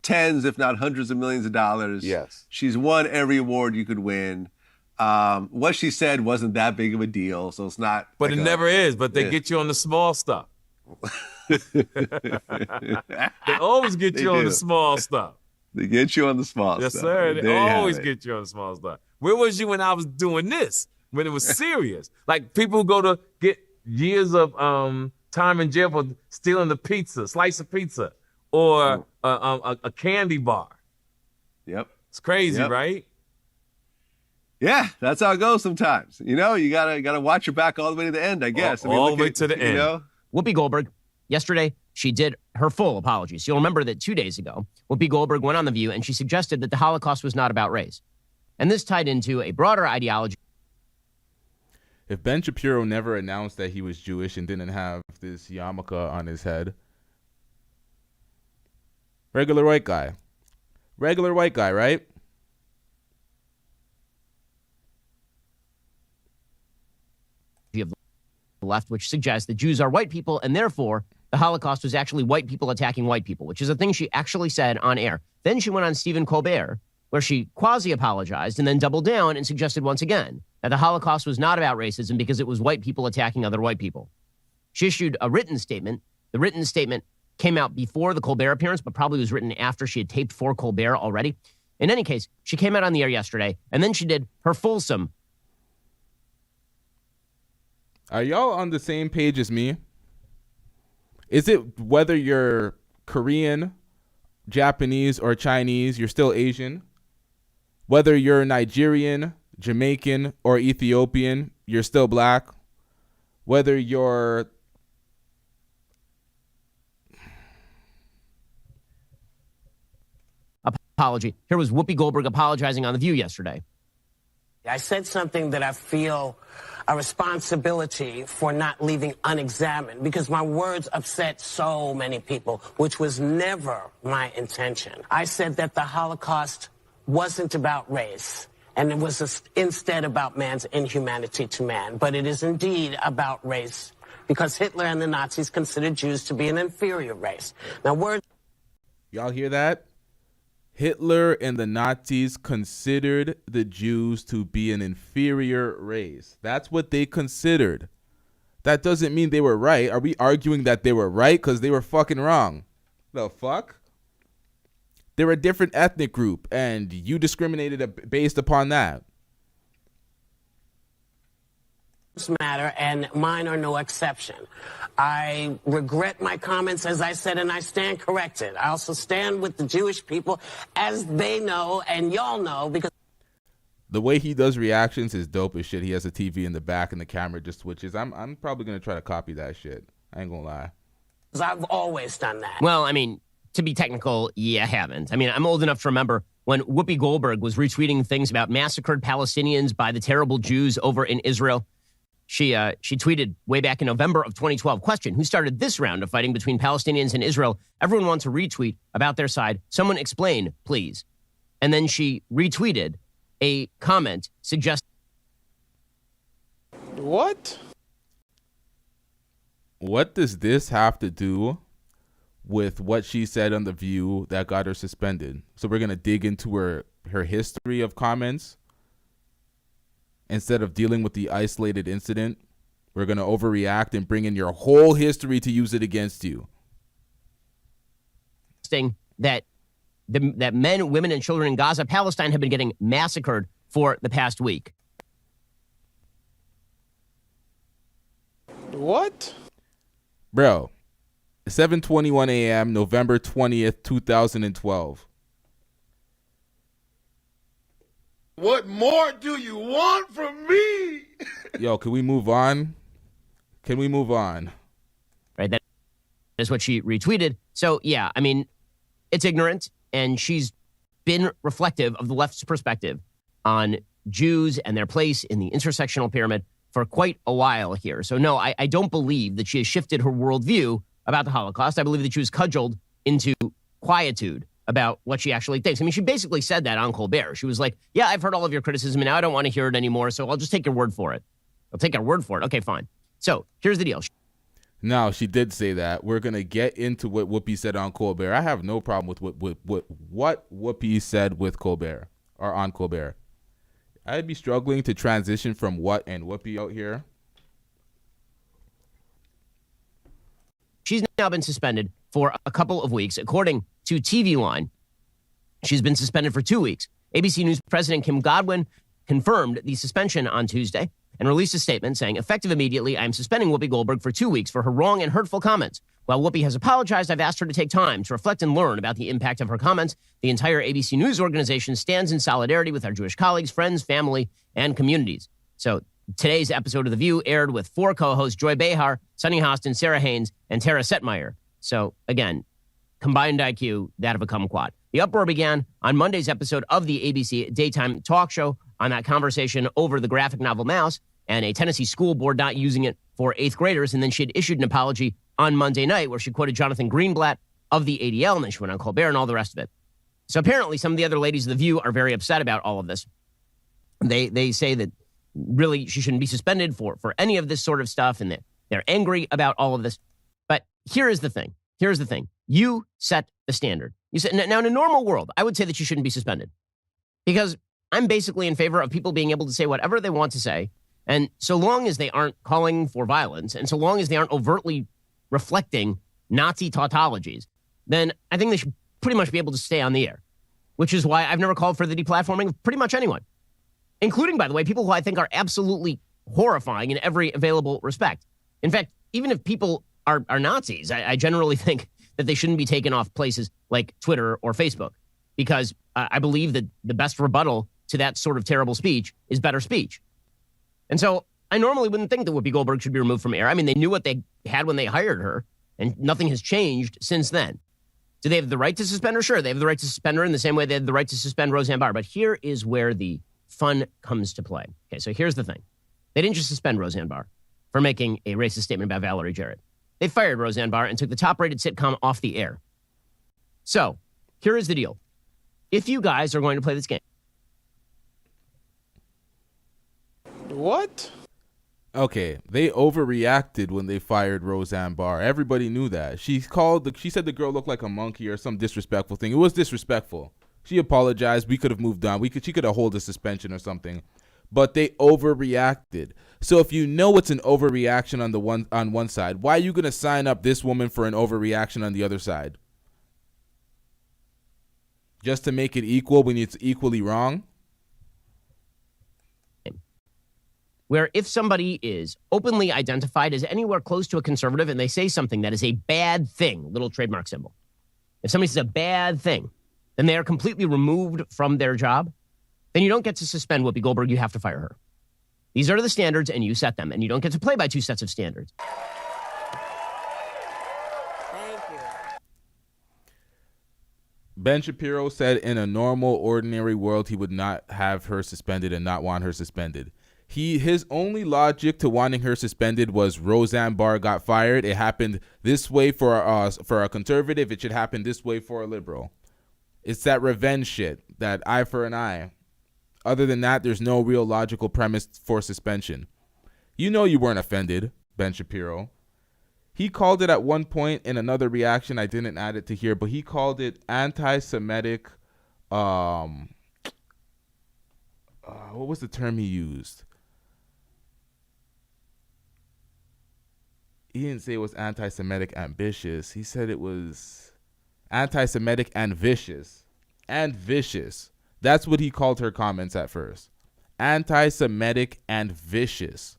Speaker 4: tens, if not hundreds of millions of dollars.
Speaker 3: Yes.
Speaker 4: She's won every award you could win. What she said wasn't that big of a deal, so it's not.
Speaker 5: But
Speaker 4: like
Speaker 5: it never is. But they get you on the small stuff. They always get you on the small stuff.
Speaker 4: They get you on the small
Speaker 5: yes,
Speaker 4: stuff.
Speaker 5: Yes, sir. They
Speaker 4: there
Speaker 5: always get you on the small stuff. Where was you when I was doing this? When it was serious? Like people who go to get years of time in jail for stealing the pizza, slice of pizza, or a candy bar.
Speaker 4: Yep.
Speaker 5: It's crazy, right?
Speaker 4: Yeah, that's how it goes sometimes. You know, you gotta watch your back all the way to the end, I guess.
Speaker 5: All the way to the end.
Speaker 4: Know?
Speaker 6: Whoopi Goldberg, yesterday, she did her full apologies. You'll remember that 2 days ago, Whoopi Goldberg went on The View and she suggested that the Holocaust was not about race. And this tied into a broader ideology.
Speaker 1: If Ben Shapiro never announced that he was Jewish and didn't have this yarmulke on his head, regular white guy, right?
Speaker 6: Of the left, which suggests that Jews are white people, and therefore the Holocaust was actually white people attacking white people, which is a thing she actually said on air. Then she went on Stephen Colbert, where she quasi-apologized and then doubled down and suggested once again that the Holocaust was not about racism because it was white people attacking other white people. She issued a written statement. The written statement came out before the Colbert appearance, but probably was written after she had taped for Colbert already. In any case, she came out on the air yesterday, and then she did her fulsome.
Speaker 1: Are y'all on the same page as me? Is it whether you're Korean, Japanese, or Chinese, you're still Asian? Whether you're Nigerian, Jamaican, or Ethiopian, you're still black? Whether you're
Speaker 6: apology. Here was Whoopi Goldberg apologizing on The View yesterday.
Speaker 8: I said something that I feel a responsibility for not leaving unexamined because my words upset so many people, which was never my intention. I said that the Holocaust wasn't about race, and it was instead about man's inhumanity to man. But it is indeed about race because Hitler and the Nazis considered Jews to be an inferior race. Now,
Speaker 1: y'all hear that? Hitler and the Nazis considered the Jews to be an inferior race. That's what they considered. That doesn't mean they were right. Are we arguing that they were right because they were fucking wrong? The fuck? They're a different ethnic group, and you discriminated based upon that.
Speaker 8: matter, and mine are no exception. I regret my comments, as I said, and I stand corrected. I also stand with the Jewish people, as they know, and y'all know, because
Speaker 1: the way he does reactions is dope as shit. He has a TV in the back, and the camera just switches. I'm probably gonna try to copy that shit. I ain't gonna lie.
Speaker 8: I've always done that.
Speaker 6: Well, I mean, to be technical, yeah, I haven't. I mean, I'm old enough to remember when Whoopi Goldberg was retweeting things about massacred Palestinians by the terrible Jews over in Israel. She tweeted way back in November of 2012, question, who started this round of fighting between Palestinians and Israel? Everyone wants a retweet about their side. Someone explain, please. And then she retweeted a comment suggesting.
Speaker 2: What?
Speaker 1: What does this have to do with what she said on The View that got her suspended? So we're going to dig into her history of comments. Instead of dealing with the isolated incident, we're going to overreact and bring in your whole history to use it against you.
Speaker 6: That men, women, and children in Gaza, Palestine have been getting massacred for the past week.
Speaker 2: What?
Speaker 1: Bro, 7:21 a.m., November 20th, 2012.
Speaker 3: What more do you want from me?
Speaker 1: Yo, can we move on? Can we move on?
Speaker 6: Right, that is what she retweeted. So, yeah, I mean, it's ignorant, and she's been reflective of the left's perspective on Jews and their place in the intersectional pyramid for quite a while here. So, no, I don't believe that she has shifted her worldview about the Holocaust. I believe that she was cudgeled into quietude about what she actually thinks. I mean, she basically said that on Colbert. She was like, yeah, I've heard all of your criticism, and now I don't want to hear it anymore, so I'll just take your word for it. I'll take your word for it. Okay, fine. So, here's the deal.
Speaker 1: No, she did say that. We're going to get into what Whoopi said on Colbert. I have no problem with what Whoopi said with Colbert or on Colbert. I'd be struggling to transition from what and Whoopi out here.
Speaker 6: She's now been suspended for a couple of weeks. According to TV Line, she's been suspended for 2 weeks. ABC News President Kim Godwin confirmed the suspension on Tuesday and released a statement saying, effective immediately, I am suspending Whoopi Goldberg for 2 weeks for her wrong and hurtful comments. While Whoopi has apologized, I've asked her to take time to reflect and learn about the impact of her comments. The entire ABC News organization stands in solidarity with our Jewish colleagues, friends, family, and communities. So today's episode of The View aired with 4 co-hosts, Joy Behar, Sunny Hostin, Sarah Haynes, and Tara Setmeyer. So again, combined IQ, that of a kumquat. The uproar began on Monday's episode of the ABC daytime talk show on that conversation over the graphic novel Mouse and a Tennessee school board not using it for 8th graders. And then she had issued an apology on Monday night where she quoted Jonathan Greenblatt of the ADL, and then she went on Colbert and all the rest of it. So apparently some of the other ladies of The View are very upset about all of this. They say that really she shouldn't be suspended for any of this sort of stuff, and they're angry about all of this. But here is the thing. Here's the thing. You set the standard. You said, now in a normal world, I would say that you shouldn't be suspended because I'm basically in favor of people being able to say whatever they want to say. And so long as they aren't calling for violence and so long as they aren't overtly reflecting Nazi tautologies, then I think they should pretty much be able to stay on the air, which is why I've never called for the deplatforming of pretty much anyone, including, by the way, people who I think are absolutely horrifying in every available respect. In fact, even if people are Nazis, I generally think that they shouldn't be taken off places like Twitter or Facebook because I believe that the best rebuttal to that sort of terrible speech is better speech. And so I normally wouldn't think that Whoopi Goldberg should be removed from air. I mean, they knew what they had when they hired her, and nothing has changed since then. Do they have the right to suspend her? Sure, they have the right to suspend her in the same way they had the right to suspend Roseanne Barr. But here is where the fun comes to play. Okay, so here's the thing. They didn't just suspend Roseanne Barr for making a racist statement about Valerie Jarrett. They fired Roseanne Barr and took the top-rated sitcom off the air. So here is the deal. If you guys are going to play this game.
Speaker 2: What?
Speaker 1: Okay, they overreacted when they fired Roseanne Barr. Everybody knew that. She said the girl looked like a monkey or some disrespectful thing. It was disrespectful. She apologized. We could have moved on. She could have held a suspension or something. But they overreacted. So if you know it's an overreaction on one side, why are you going to sign up this woman for an overreaction on the other side? Just to make it equal when it's equally wrong?
Speaker 6: Where if somebody is openly identified as anywhere close to a conservative and they say something that is a bad thing, little trademark symbol. If somebody says a bad thing, then they are completely removed from their job. Then you don't get to suspend Whoopi Goldberg. You have to fire her. These are the standards, and you set them. And you don't get to play by two sets of standards.
Speaker 8: Thank you.
Speaker 1: Ben Shapiro said in a normal, ordinary world, he would not have her suspended and not want her suspended. His only logic to wanting her suspended was Roseanne Barr got fired. It happened this way for a conservative. It should happen this way for a liberal. It's that revenge shit, that eye for an eye. Other than that, there's no real logical premise for suspension. You know you weren't offended, Ben Shapiro. He called it at one point in another reaction. I didn't add it to here, but he called it anti-Semitic. What was the term he used? He didn't say it was anti-Semitic ambitious. He said it was anti-Semitic and vicious. And vicious. That's what he called her comments at first. anti-Semitic, and vicious.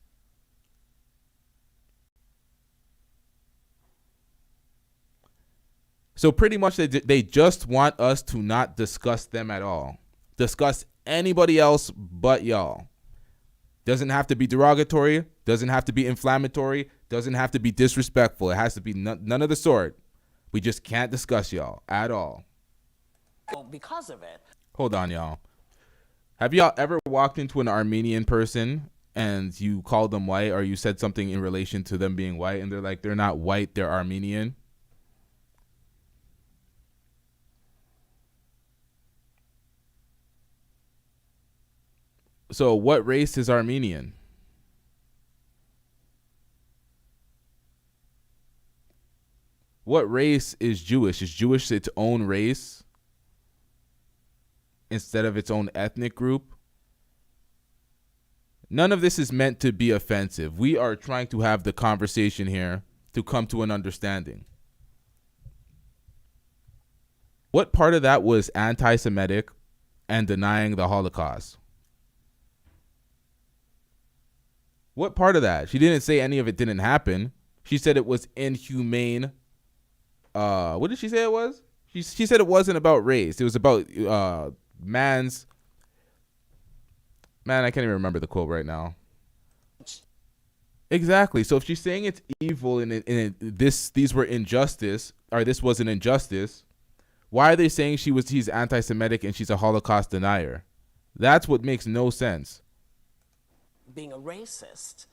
Speaker 1: So pretty much they just want us to not discuss them at all. Discuss anybody else but y'all. Doesn't have to be derogatory. Doesn't have to be inflammatory. Doesn't have to be disrespectful. It has to be none of the sort. We just can't discuss y'all at all.
Speaker 8: Because of it.
Speaker 1: Hold on, y'all. Have y'all ever walked into an Armenian person and you called them white, or you said something in relation to them being white and they're like, they're not white, they're Armenian? So what race is Armenian? What race is Jewish? Is Jewish its own race instead of its own ethnic group? None of this is meant to be offensive. We are trying to have the conversation here to come to an understanding. What part of that was anti-Semitic and denying the Holocaust? What part of that? She didn't say any of it didn't happen. She said it was inhumane. What did she say it was? She said it wasn't about race. It was about man, I can't even remember the quote right now. Exactly. So if she's saying it's evil and these were injustice, or this was an injustice, why are they saying he's anti-Semitic and she's a Holocaust denier? That's what makes no sense.
Speaker 8: Being a racist,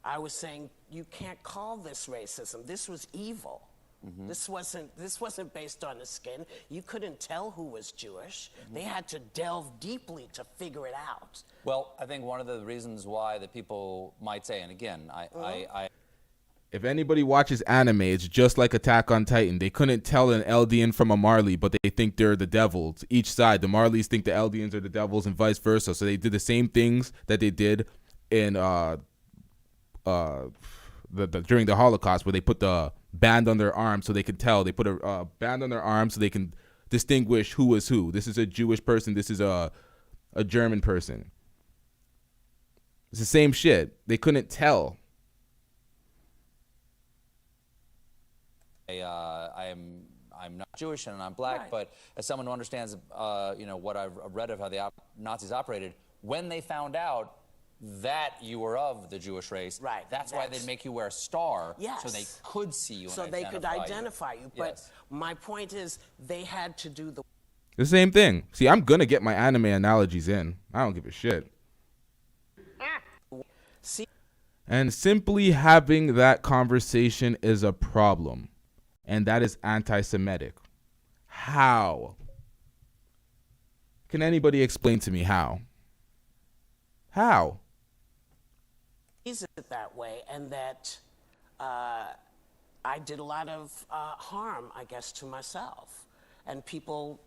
Speaker 8: I was saying you can't call this racism. This was evil. Mm-hmm. This wasn't based on the skin. You couldn't tell who was Jewish. Mm-hmm. They had to delve deeply to figure it out.
Speaker 9: Well, I think one of the reasons why that people might say, and again,
Speaker 1: if anybody watches anime, it's just like Attack on Titan. They couldn't tell an Eldian from a Marley, but they think they're the devils. Each side, the Marleys think the Eldians are the devils and vice versa. So they did the same things that they did in during the Holocaust, where they put the band on their arm so they could tell. They put a band on their arm so they can distinguish who was who. This is a Jewish person. This is a German person. It's the same shit. They couldn't tell.
Speaker 9: I'm not Jewish and I'm black, right. But as someone who understands, what I've read of how the Nazis operated, when they found out that you were of the Jewish race,
Speaker 8: right?
Speaker 9: That's why they'd make you wear a star,
Speaker 8: yes.
Speaker 9: So they could see you.
Speaker 8: So
Speaker 9: and
Speaker 8: they could identify you. But
Speaker 9: yes.
Speaker 8: My point is, they had to do
Speaker 1: the same thing. See, I'm gonna get my anime analogies in. I don't give a shit.
Speaker 8: See?
Speaker 1: And simply having that conversation is a problem. And that is anti-Semitic. How? Can anybody explain to me how? How?
Speaker 8: Is it that way, and that I did a lot of harm, I guess, to myself. And people,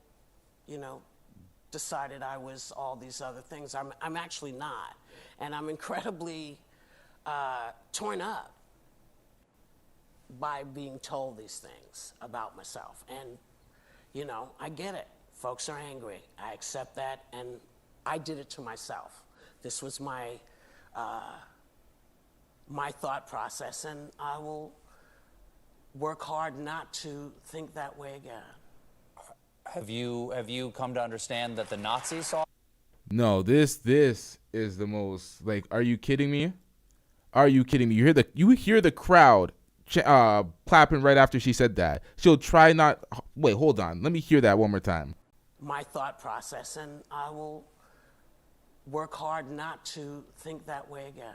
Speaker 8: decided I was all these other things. I'm actually not. And I'm incredibly torn up by being told these things about myself. And, I get it. Folks are angry. I accept that, and I did it to myself. This was my thought process, and I will work hard not to think that way again.
Speaker 9: Have you come to understand that the Nazis saw?
Speaker 1: No, this is the most, are you kidding me? Are you kidding me? You hear the crowd clapping right after she said that. She'll try not. Wait, hold on. Let me hear that one more time.
Speaker 8: My thought process, and I will work hard not to think that way again.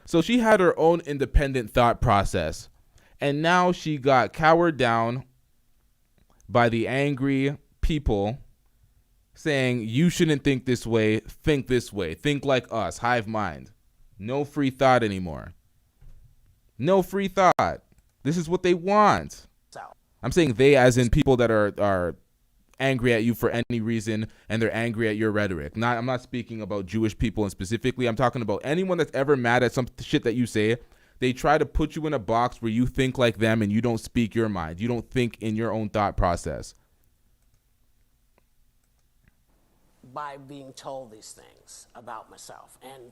Speaker 1: So she had her own independent thought process, and now she got cowered down by the angry people saying, you shouldn't think this way, think like us, hive mind. No free thought anymore. No free thought. This is what they want. I'm saying they as in people that are angry at you for any reason, and they're angry at your rhetoric. I'm not speaking about Jewish people and specifically. I'm talking about anyone that's ever mad at some shit that you say. They try to put you in a box where you think like them and you don't speak your mind. You don't think in your own thought process.
Speaker 8: by being told these things about myself. And,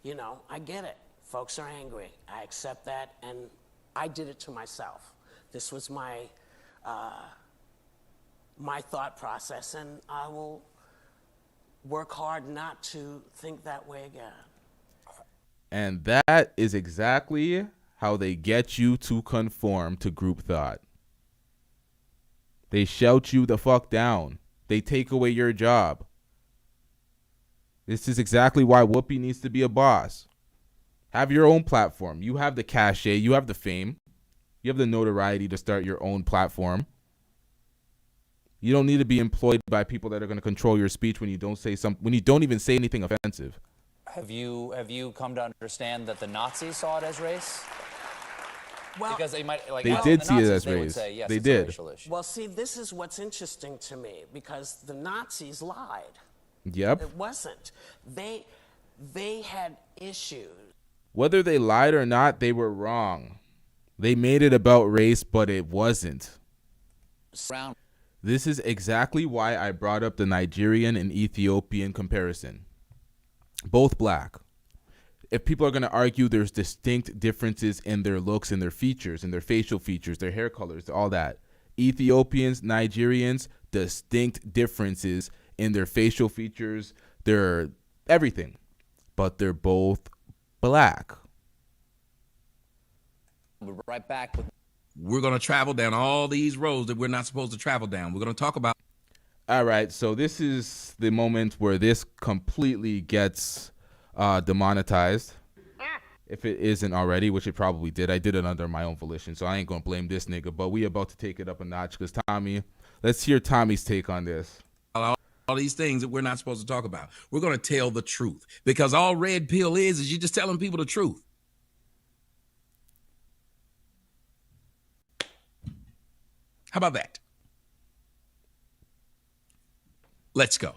Speaker 8: you know, I get it. Folks are angry. I accept that, and I did it to myself. This was my my thought process, and I will work hard not to think that way again.
Speaker 1: And that is exactly how they get you to conform to group thought. They shout you the fuck down. They take away your job. This is exactly why Whoopi needs to be a boss. Have your own platform. You have the cachet. You have the fame. You have the notoriety to start your own platform. You don't need to be employed by people that are going to control your speech when you don't say when you don't even say anything offensive.
Speaker 9: Have you come to understand that the Nazis saw it as race?
Speaker 8: Well,
Speaker 9: because they might like
Speaker 1: they did see it as race.
Speaker 9: Say, yes,
Speaker 1: they
Speaker 9: it's
Speaker 1: did.
Speaker 9: A racial issue.
Speaker 8: Well, see, this is what's interesting to me, because the Nazis lied.
Speaker 1: Yep.
Speaker 8: It wasn't. They had issues.
Speaker 1: Whether they lied or not, they were wrong. They made it about race, but it wasn't. This is exactly why I brought up the Nigerian and Ethiopian comparison. Both black. If people are going to argue there's distinct differences in their looks and their features and their facial features, their hair colors, all that. Ethiopians, Nigerians, distinct differences in their facial features, their everything. But they're both black.
Speaker 9: We'll be right back with.
Speaker 10: We're going to travel down all these roads that we're not supposed to travel down. We're going to talk about.
Speaker 1: All right. So this is the moment where this completely gets demonetized. If it isn't already, which it probably did. I did it under my own volition, so I ain't going to blame this nigga. But we about to take it up a notch because Tommy, let's hear Tommy's take on this.
Speaker 10: All these things that we're not supposed to talk about. We're going to tell the truth because all red pill is you're just telling people the truth. How about that? Let's go.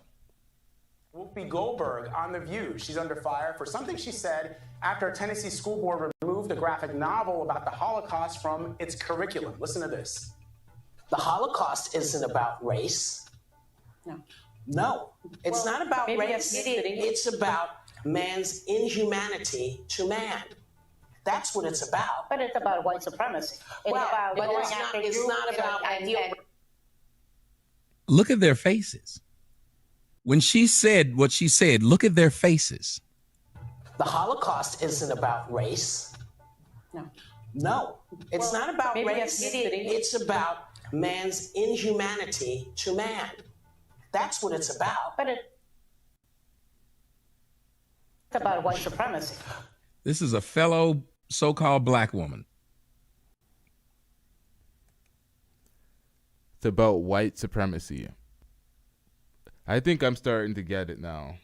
Speaker 11: Whoopi Goldberg on The View. She's under fire for something she said after a Tennessee school board removed a graphic novel about the Holocaust from its curriculum. Listen to this.
Speaker 8: The Holocaust isn't about race. No, it's not about race. It's about man's inhumanity to man. That's what it's about.
Speaker 12: But it's about white supremacy. It's
Speaker 8: not about ideal.
Speaker 10: Look at their faces. When she said what she said, look at their faces.
Speaker 8: The Holocaust isn't about race. No, it's not about race. It's about man's inhumanity to man. That's what it's about.
Speaker 12: But it's about white supremacy.
Speaker 10: This is a fellow so-called black woman.
Speaker 1: It's about white supremacy. I think I'm starting to get it now.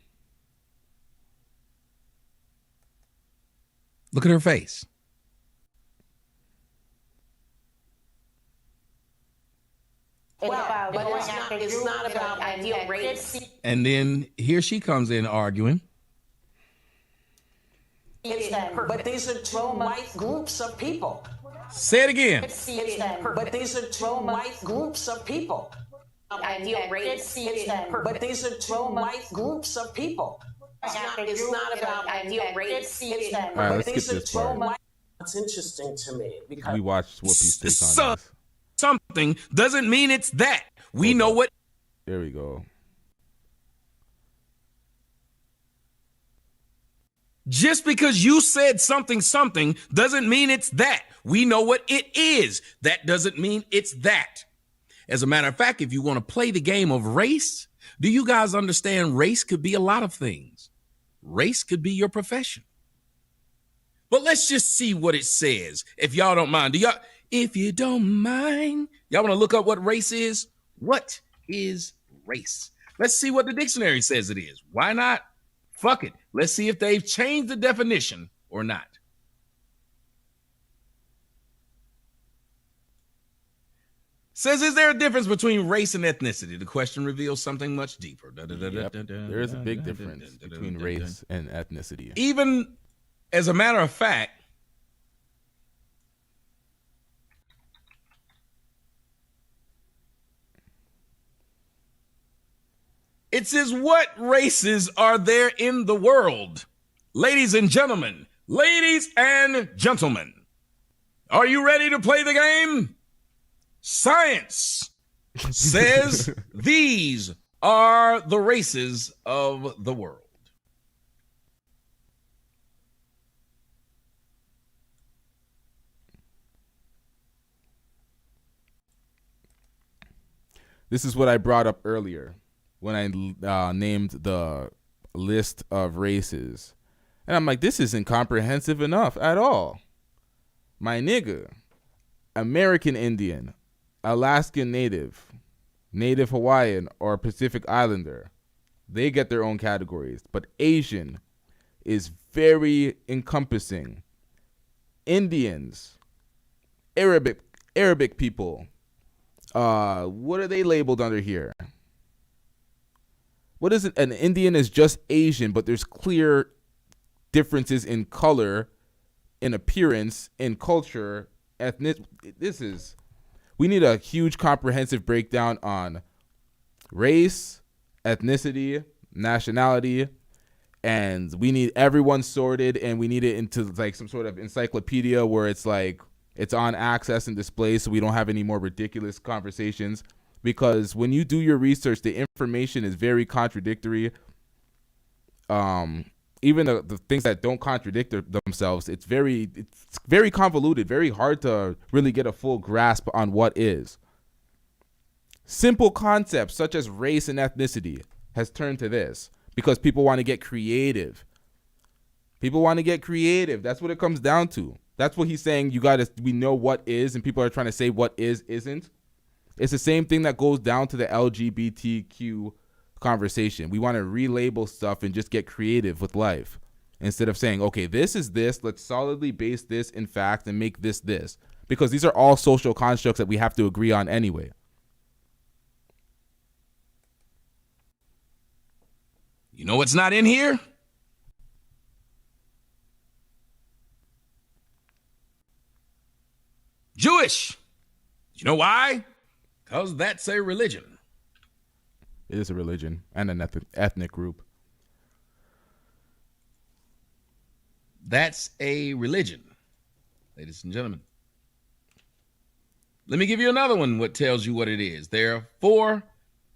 Speaker 10: Look at her face.
Speaker 8: It's not about ideal race.
Speaker 10: And then here she comes in arguing.
Speaker 8: But these are two white groups of people.
Speaker 10: Say it again.
Speaker 8: But these are two white groups of people. Ideal race. But these are two white groups of people. It's not about ideal race.
Speaker 1: All right, let's skip this part.
Speaker 8: It's interesting to me because
Speaker 1: We watched Whoopi's take on this.
Speaker 10: Something doesn't mean it's that. We know what.
Speaker 1: There we go.
Speaker 10: Just because you said something doesn't mean it's that. We know what it is. That doesn't mean it's that. As a matter of fact, if you want to play the game of race, do you guys understand race could be a lot of things? Race could be your profession. But let's just see what it says. If y'all don't mind, if you don't mind, y'all want to look up what race is? What is race? Let's see what the dictionary says it is. Why not? Fuck it. Let's see if they've changed the definition or not. Says, is there a difference between race and ethnicity? The question reveals something much deeper.
Speaker 1: Yep. There is a big difference between race and ethnicity.
Speaker 10: Even as a matter of fact, It says, what races are there in the world? Ladies and gentlemen, are you ready to play the game? Science says these are the races of the world.
Speaker 1: This is what I brought up earlier when I named the list of races. And I'm like, this isn't comprehensive enough at all. My nigga, American Indian, Alaskan Native, Native Hawaiian, or Pacific Islander, they get their own categories. But Asian is very encompassing. Indians, Arabic people, what are they labeled under here? What is it? An Indian is just Asian, but there's clear differences in color, in appearance, in culture, ethnic. We need a huge comprehensive breakdown on race, ethnicity, nationality, and we need everyone sorted, and we need it into like some sort of encyclopedia where it's like it's on access and display, so we don't have any more ridiculous conversations. Because when you do your research, the information is very contradictory. Even the things that don't contradict themselves, it's very convoluted, very hard to really get a full grasp on what is. Simple concepts such as race and ethnicity has turned to this because people want to get creative. People want to get creative. That's what it comes down to. That's what he's saying. We know what is, and people are trying to say what is, isn't. It's the same thing that goes down to the LGBTQ conversation. We want to relabel stuff and just get creative with life instead of saying, okay, this is this. Let's solidly base this in fact and make this, because these are all social constructs that we have to agree on anyway.
Speaker 10: You know what's not in here? Jewish. You know why? Because that's a religion.
Speaker 1: It is a religion and an ethnic group.
Speaker 10: That's a religion, ladies and gentlemen. Let me give you another one what tells you what it is. There are 4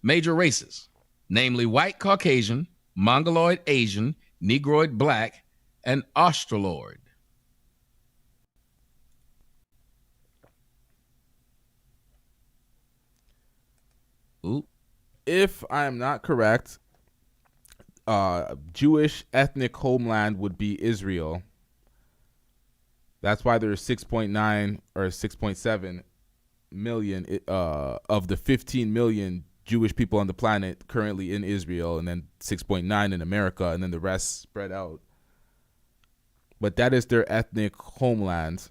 Speaker 10: major races, namely white Caucasian, Mongoloid Asian, Negroid Black, and Australoid.
Speaker 1: Ooh. If I am not correct, Jewish ethnic homeland would be Israel. That's why there's 6.9 or 6.7 million of the 15 million Jewish people on the planet currently in Israel, and then 6.9 in America, and then the rest spread out. But that is their ethnic homeland.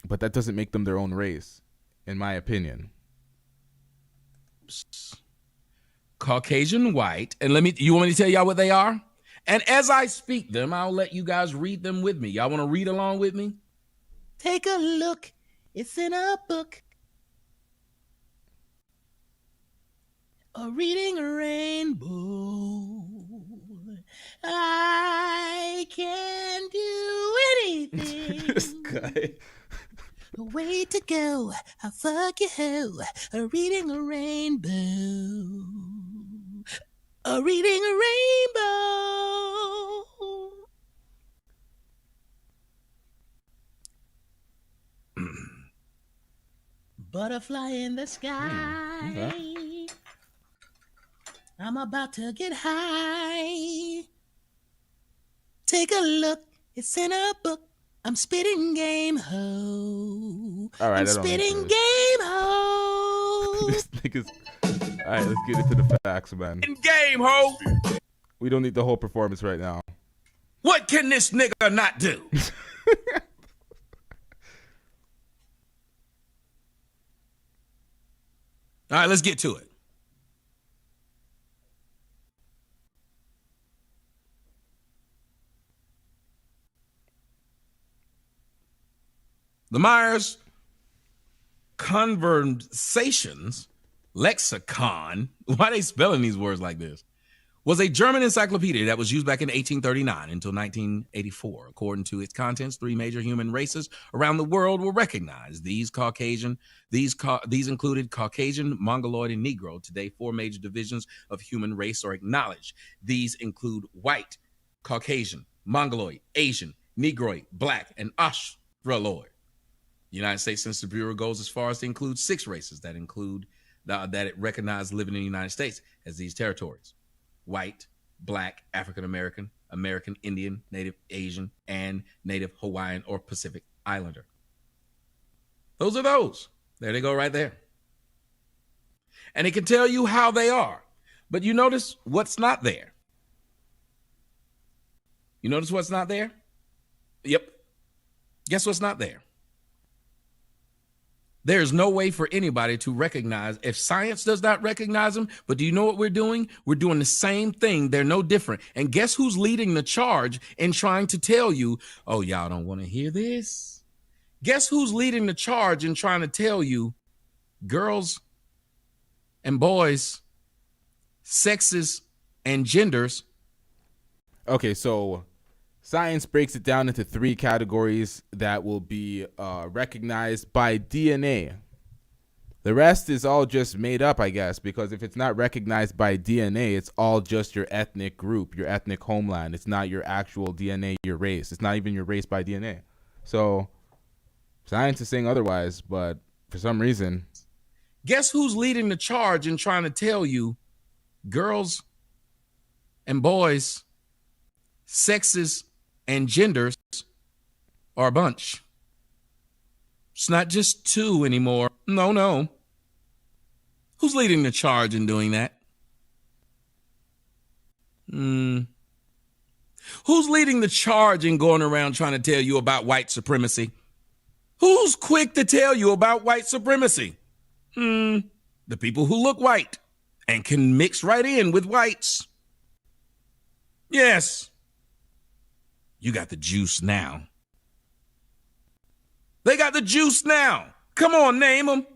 Speaker 1: But that doesn't make them their own race, in my opinion.
Speaker 10: Caucasian, white, and you want me to tell y'all what they are? And as I speak them, I'll let you guys read them with me. Y'all want to read along with me? Take a look. It's in a book. A reading a rainbow. I can do anything.
Speaker 1: This guy.
Speaker 10: A way to go. I'll fuck you hoe. A reading a rainbow. A reading a rainbow. Butterfly in the sky.
Speaker 1: Okay.
Speaker 10: I'm about to get high. Take a look. It's in a book. I'm spitting game ho.
Speaker 1: All right,
Speaker 10: I'm spitting game ho.
Speaker 1: This nigga's. All right, let's get into the facts, man.
Speaker 10: Game ho.
Speaker 1: We don't need the whole performance right now.
Speaker 10: What can this nigga not do? All right, let's get to it. The Myers Conversations Lexicon. Why are they spelling these words like this? was a German encyclopedia that was used back in 1839 until 1984. According to its contents, 3 major human races around the world were recognized. These included Caucasian, Mongoloid, and Negro. Today, 4 major divisions of human race are acknowledged. These include white, Caucasian, Mongoloid, Asian, Negroid, Black, and Australoid. The United States Census Bureau goes as far as to include 6 races that it recognized living in the United States as these territories: white, Black, African American, American Indian, Native Asian, and Native Hawaiian or Pacific Islander. Those are those. There they go right there. And it can tell you how they are. But you notice what's not there. You notice what's not there? Yep. Guess what's not there? There's no way for anybody to recognize, if science does not recognize them. But do you know what we're doing? We're doing the same thing. They're no different. And guess who's leading the charge in trying to tell you, oh, y'all don't want to hear this? Guess who's leading the charge in trying to tell you girls and boys, sexes and genders?
Speaker 1: Okay, so science breaks it down into 3 categories that will be recognized by DNA. The rest is all just made up, I guess, because if it's not recognized by DNA, it's all just your ethnic group, your ethnic homeland. It's not your actual DNA, your race. It's not even your race by DNA. So science is saying otherwise, but for some reason.
Speaker 10: Guess who's leading the charge in trying to tell you girls and boys, sexes and genders are a bunch? It's not just 2 anymore. No. Who's leading the charge in doing that? Who's leading the charge in going around trying to tell you about white supremacy? Who's quick to tell you about white supremacy? The people who look white and can mix right in with whites. Yes. You got the juice now. They got the juice now. Come on, name them.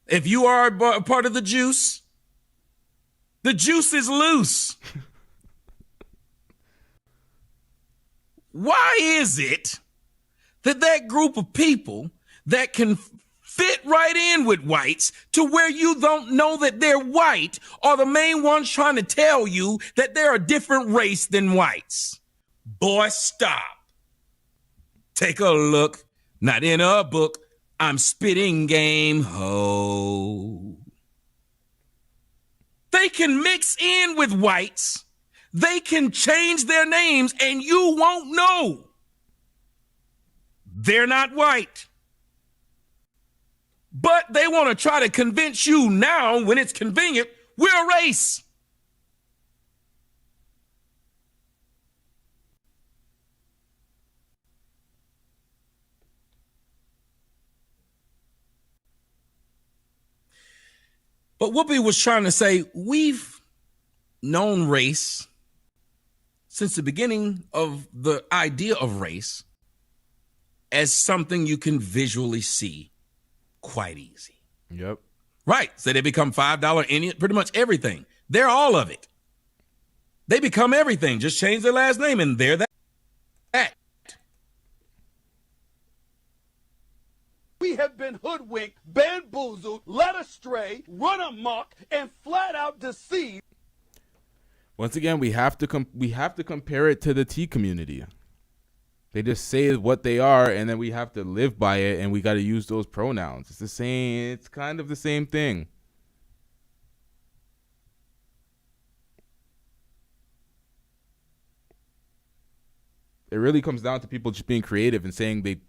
Speaker 10: If you are a part of the juice is loose. Why is it that group of people that can fit right in with whites to where you don't know that they're white are the main ones trying to tell you that they're a different race than whites? Boy, stop. Take a look. Not in a book. I'm spitting game ho. They can mix in with whites. They can change their names and you won't know. They're not white. But they want to try to convince you now, when it's convenient, we're a race. But Whoopi was trying to say, we've known race since the beginning of the idea of race as something you can visually see quite easy.
Speaker 1: Yep.
Speaker 10: Right. So they become $5 Indian, pretty much everything. They're all of it. They become everything. Just change their last name and they're that.
Speaker 13: We have been hoodwinked, bamboozled, led astray, run amok, and flat out deceived.
Speaker 1: Once again, we have to compare it to the T community. They just say what they are, and then we have to live by it, and we got to use those pronouns. It's the same. It's kind of the same thing. It really comes down to people just being creative and saying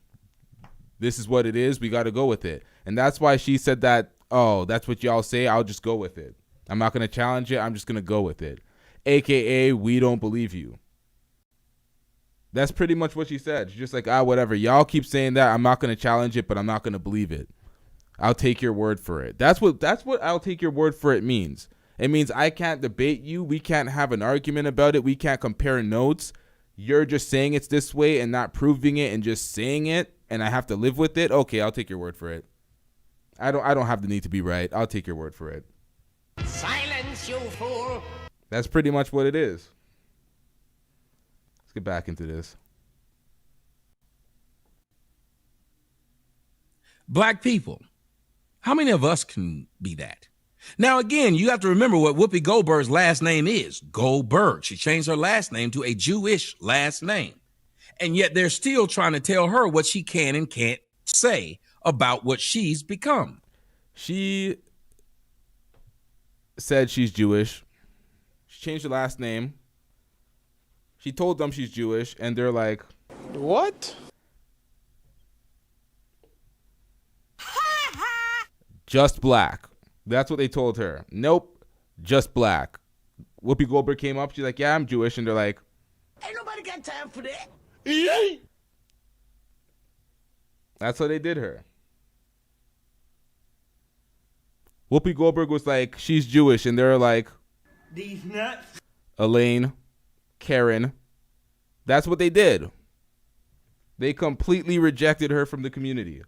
Speaker 1: this is what it is. We got to go with it. And that's why she said that, oh, that's what y'all say. I'll just go with it. I'm not going to challenge it. I'm just going to go with it. AKA, we don't believe you. That's pretty much what she said. She's just like, whatever. Y'all keep saying that. I'm not going to challenge it, but I'm not going to believe it. I'll take your word for it. That's what I'll take your word for it means. It means I can't debate you. We can't have an argument about it. We can't compare notes. You're just saying it's this way and not proving it and just saying it, and I have to live with it. Okay, I'll take your word for it. I don't have the need to be right. I'll take your word for it.
Speaker 14: Silence, you fool.
Speaker 1: That's pretty much what it is. Let's get back into this.
Speaker 10: Black people. How many of us can be that? Now, again, you have to remember what Whoopi Goldberg's last name is. Goldberg. She changed her last name to a Jewish last name. And yet they're still trying to tell her what she can and can't say about what she's become.
Speaker 1: She said she's Jewish. She changed her last name. She told them she's Jewish, and they're like,
Speaker 13: what?
Speaker 1: Just black. That's what they told her. Nope, just black. Whoopi Goldberg came up. She's like, yeah, I'm Jewish. And they're like,
Speaker 8: Ain't nobody got time for that.
Speaker 1: that's how they did her. Whoopi Goldberg was like, she's Jewish. And they're like,
Speaker 8: These nuts.
Speaker 1: Elaine, Karen. That's what they did. They completely rejected her from the community.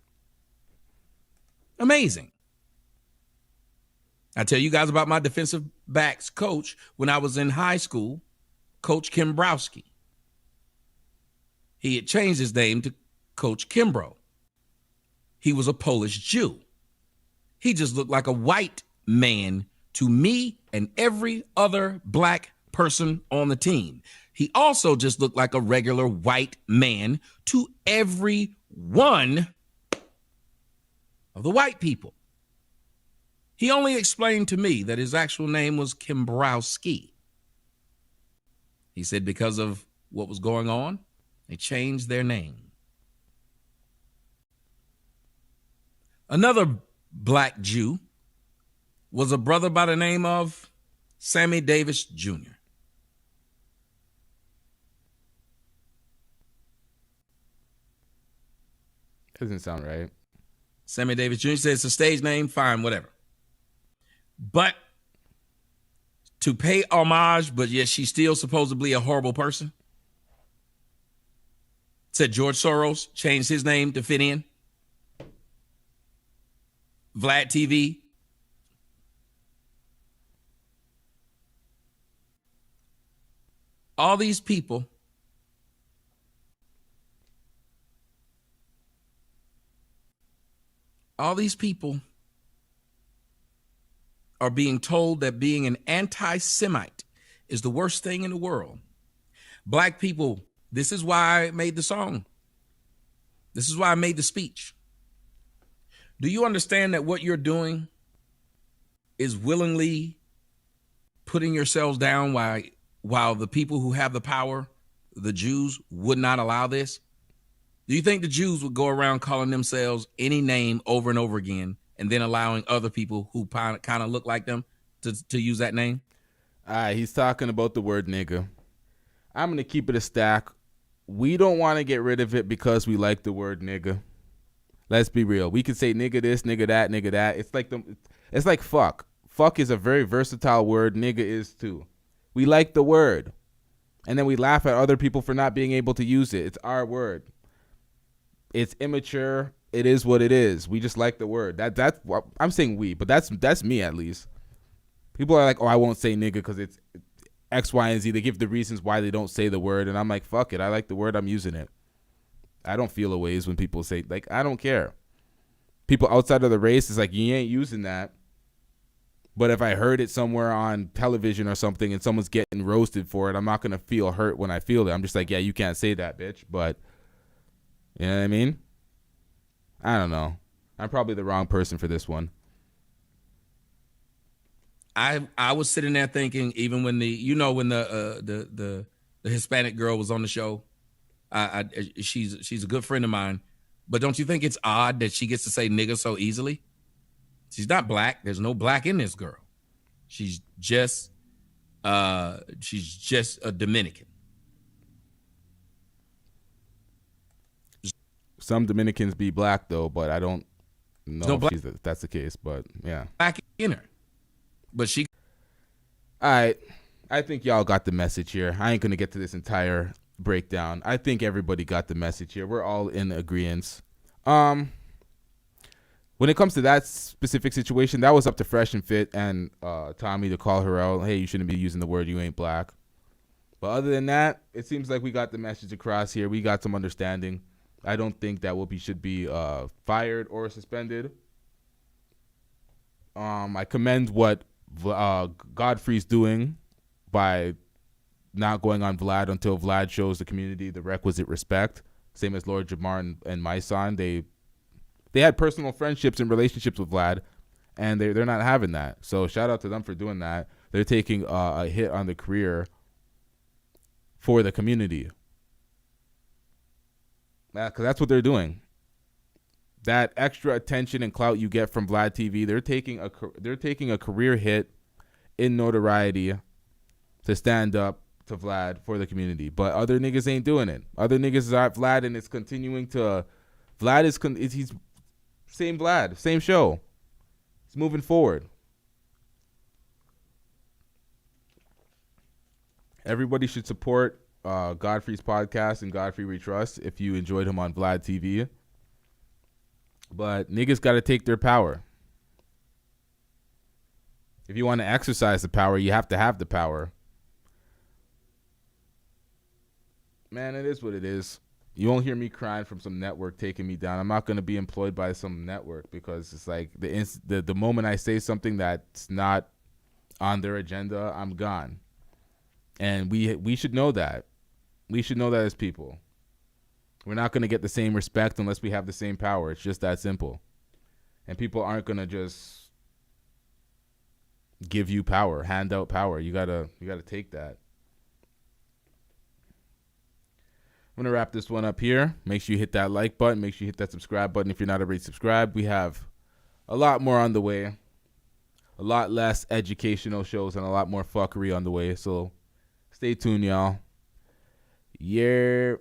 Speaker 10: Amazing. I tell you guys about my defensive backs coach when I was in high school, Coach Kimbrowski. He had changed his name to Coach Kimbrough. He was a Polish Jew. He just looked like a white man to me and every other black person on the team. He also just looked like a regular white man to every one of the white people. He only explained to me that his actual name was Kimbrowski. He said because of what was going on, they changed their name. Another black Jew was a brother by the name of Sammy Davis Jr.
Speaker 1: Doesn't sound right.
Speaker 10: Sammy Davis Jr. said it's a stage name, fine, whatever. But to pay homage, but yet she's still supposedly a horrible person. Said George Soros changed his name to fit in. Vlad TV. All these people are being told that being an anti-Semite is the worst thing in the world. Black people, this is why I made the song. This is why I made the speech. Do you understand that what you're doing is willingly putting yourselves down while the people who have the power, the Jews, would not allow this? Do you think the Jews would go around calling themselves any name over and over again and then allowing other people who kind of look like them to use that name?
Speaker 1: All right, he's talking about the word nigga. I'm going to keep it a stack. We don't want to get rid of it because we like the word nigga. Let's be real. We could say nigga this, nigga that, nigga that. It's like fuck. Fuck is a very versatile word. Nigga is too. We like the word. And then we laugh at other people for not being able to use it. It's our word. It's immature. It is what it is. We just like the word. That's I'm saying we, but that's me at least. People are like, oh, I won't say nigga because it's X, Y, and Z. They give the reasons why they don't say the word, and I'm like, fuck it. I like the word. I'm using it. I don't feel a ways when people say, like, I don't care. People outside of the race is like, you ain't using that. But if I heard it somewhere on television or something and someone's getting roasted for it, I'm not going to feel hurt when I feel it. I'm just like, yeah, you can't say that, bitch. But, you know what I mean? I don't know. I'm probably the wrong person for this one.
Speaker 10: I was sitting there thinking, even when the Hispanic girl was on the show, she's a good friend of mine, but don't you think it's odd that she gets to say nigga so easily? She's not black. There's no black in this girl. She's just a Dominican.
Speaker 1: Some Dominicans be black though, but I don't know if that's the case. But yeah,
Speaker 10: black in her. But she.
Speaker 1: All right, I think y'all got the message here. I ain't gonna get to this entire breakdown. I think everybody got the message here. We're all in agreement. when it comes to that specific situation, that was up to Fresh and Fit and Tommy to call her out. Hey, you shouldn't be using the word "you ain't black." But other than that, it seems like we got the message across here. We got some understanding. I don't think that Whoopi should be fired or suspended. I commend what Godfrey's doing by not going on Vlad until Vlad shows the community the requisite respect. Same as Lord Jamar and Myson. They had personal friendships and relationships with Vlad, and they're not having that. So shout out to them for doing that. They're taking a hit on the career for the community. Because that's what they're doing. That extra attention and clout you get from Vlad TV, they're taking a career hit in notoriety to stand up to Vlad for the community. But other niggas ain't doing it. Other niggas are at Vlad, and it's continuing to. Vlad he's same Vlad, same show. It's moving forward. Everybody should support Godfrey's podcast and Godfrey We Trust if you enjoyed him on Vlad TV. But niggas got to take their power. If you want to exercise the power, you have to have the power. Man, it is what it is. You won't hear me crying from some network taking me down. I'm not going to be employed by some network because it's like the moment I say something that's not on their agenda, I'm gone. And we should know that. We should know that as people. We're not going to get the same respect unless we have the same power. It's just that simple. And people aren't going to just give you power, hand out power. You gotta take that. I'm going to wrap this one up here. Make sure you hit that like button. Make sure you hit that subscribe button if you're not already subscribed. We have a lot more on the way. A lot less educational shows and a lot more fuckery on the way. So stay tuned, y'all. Yeah.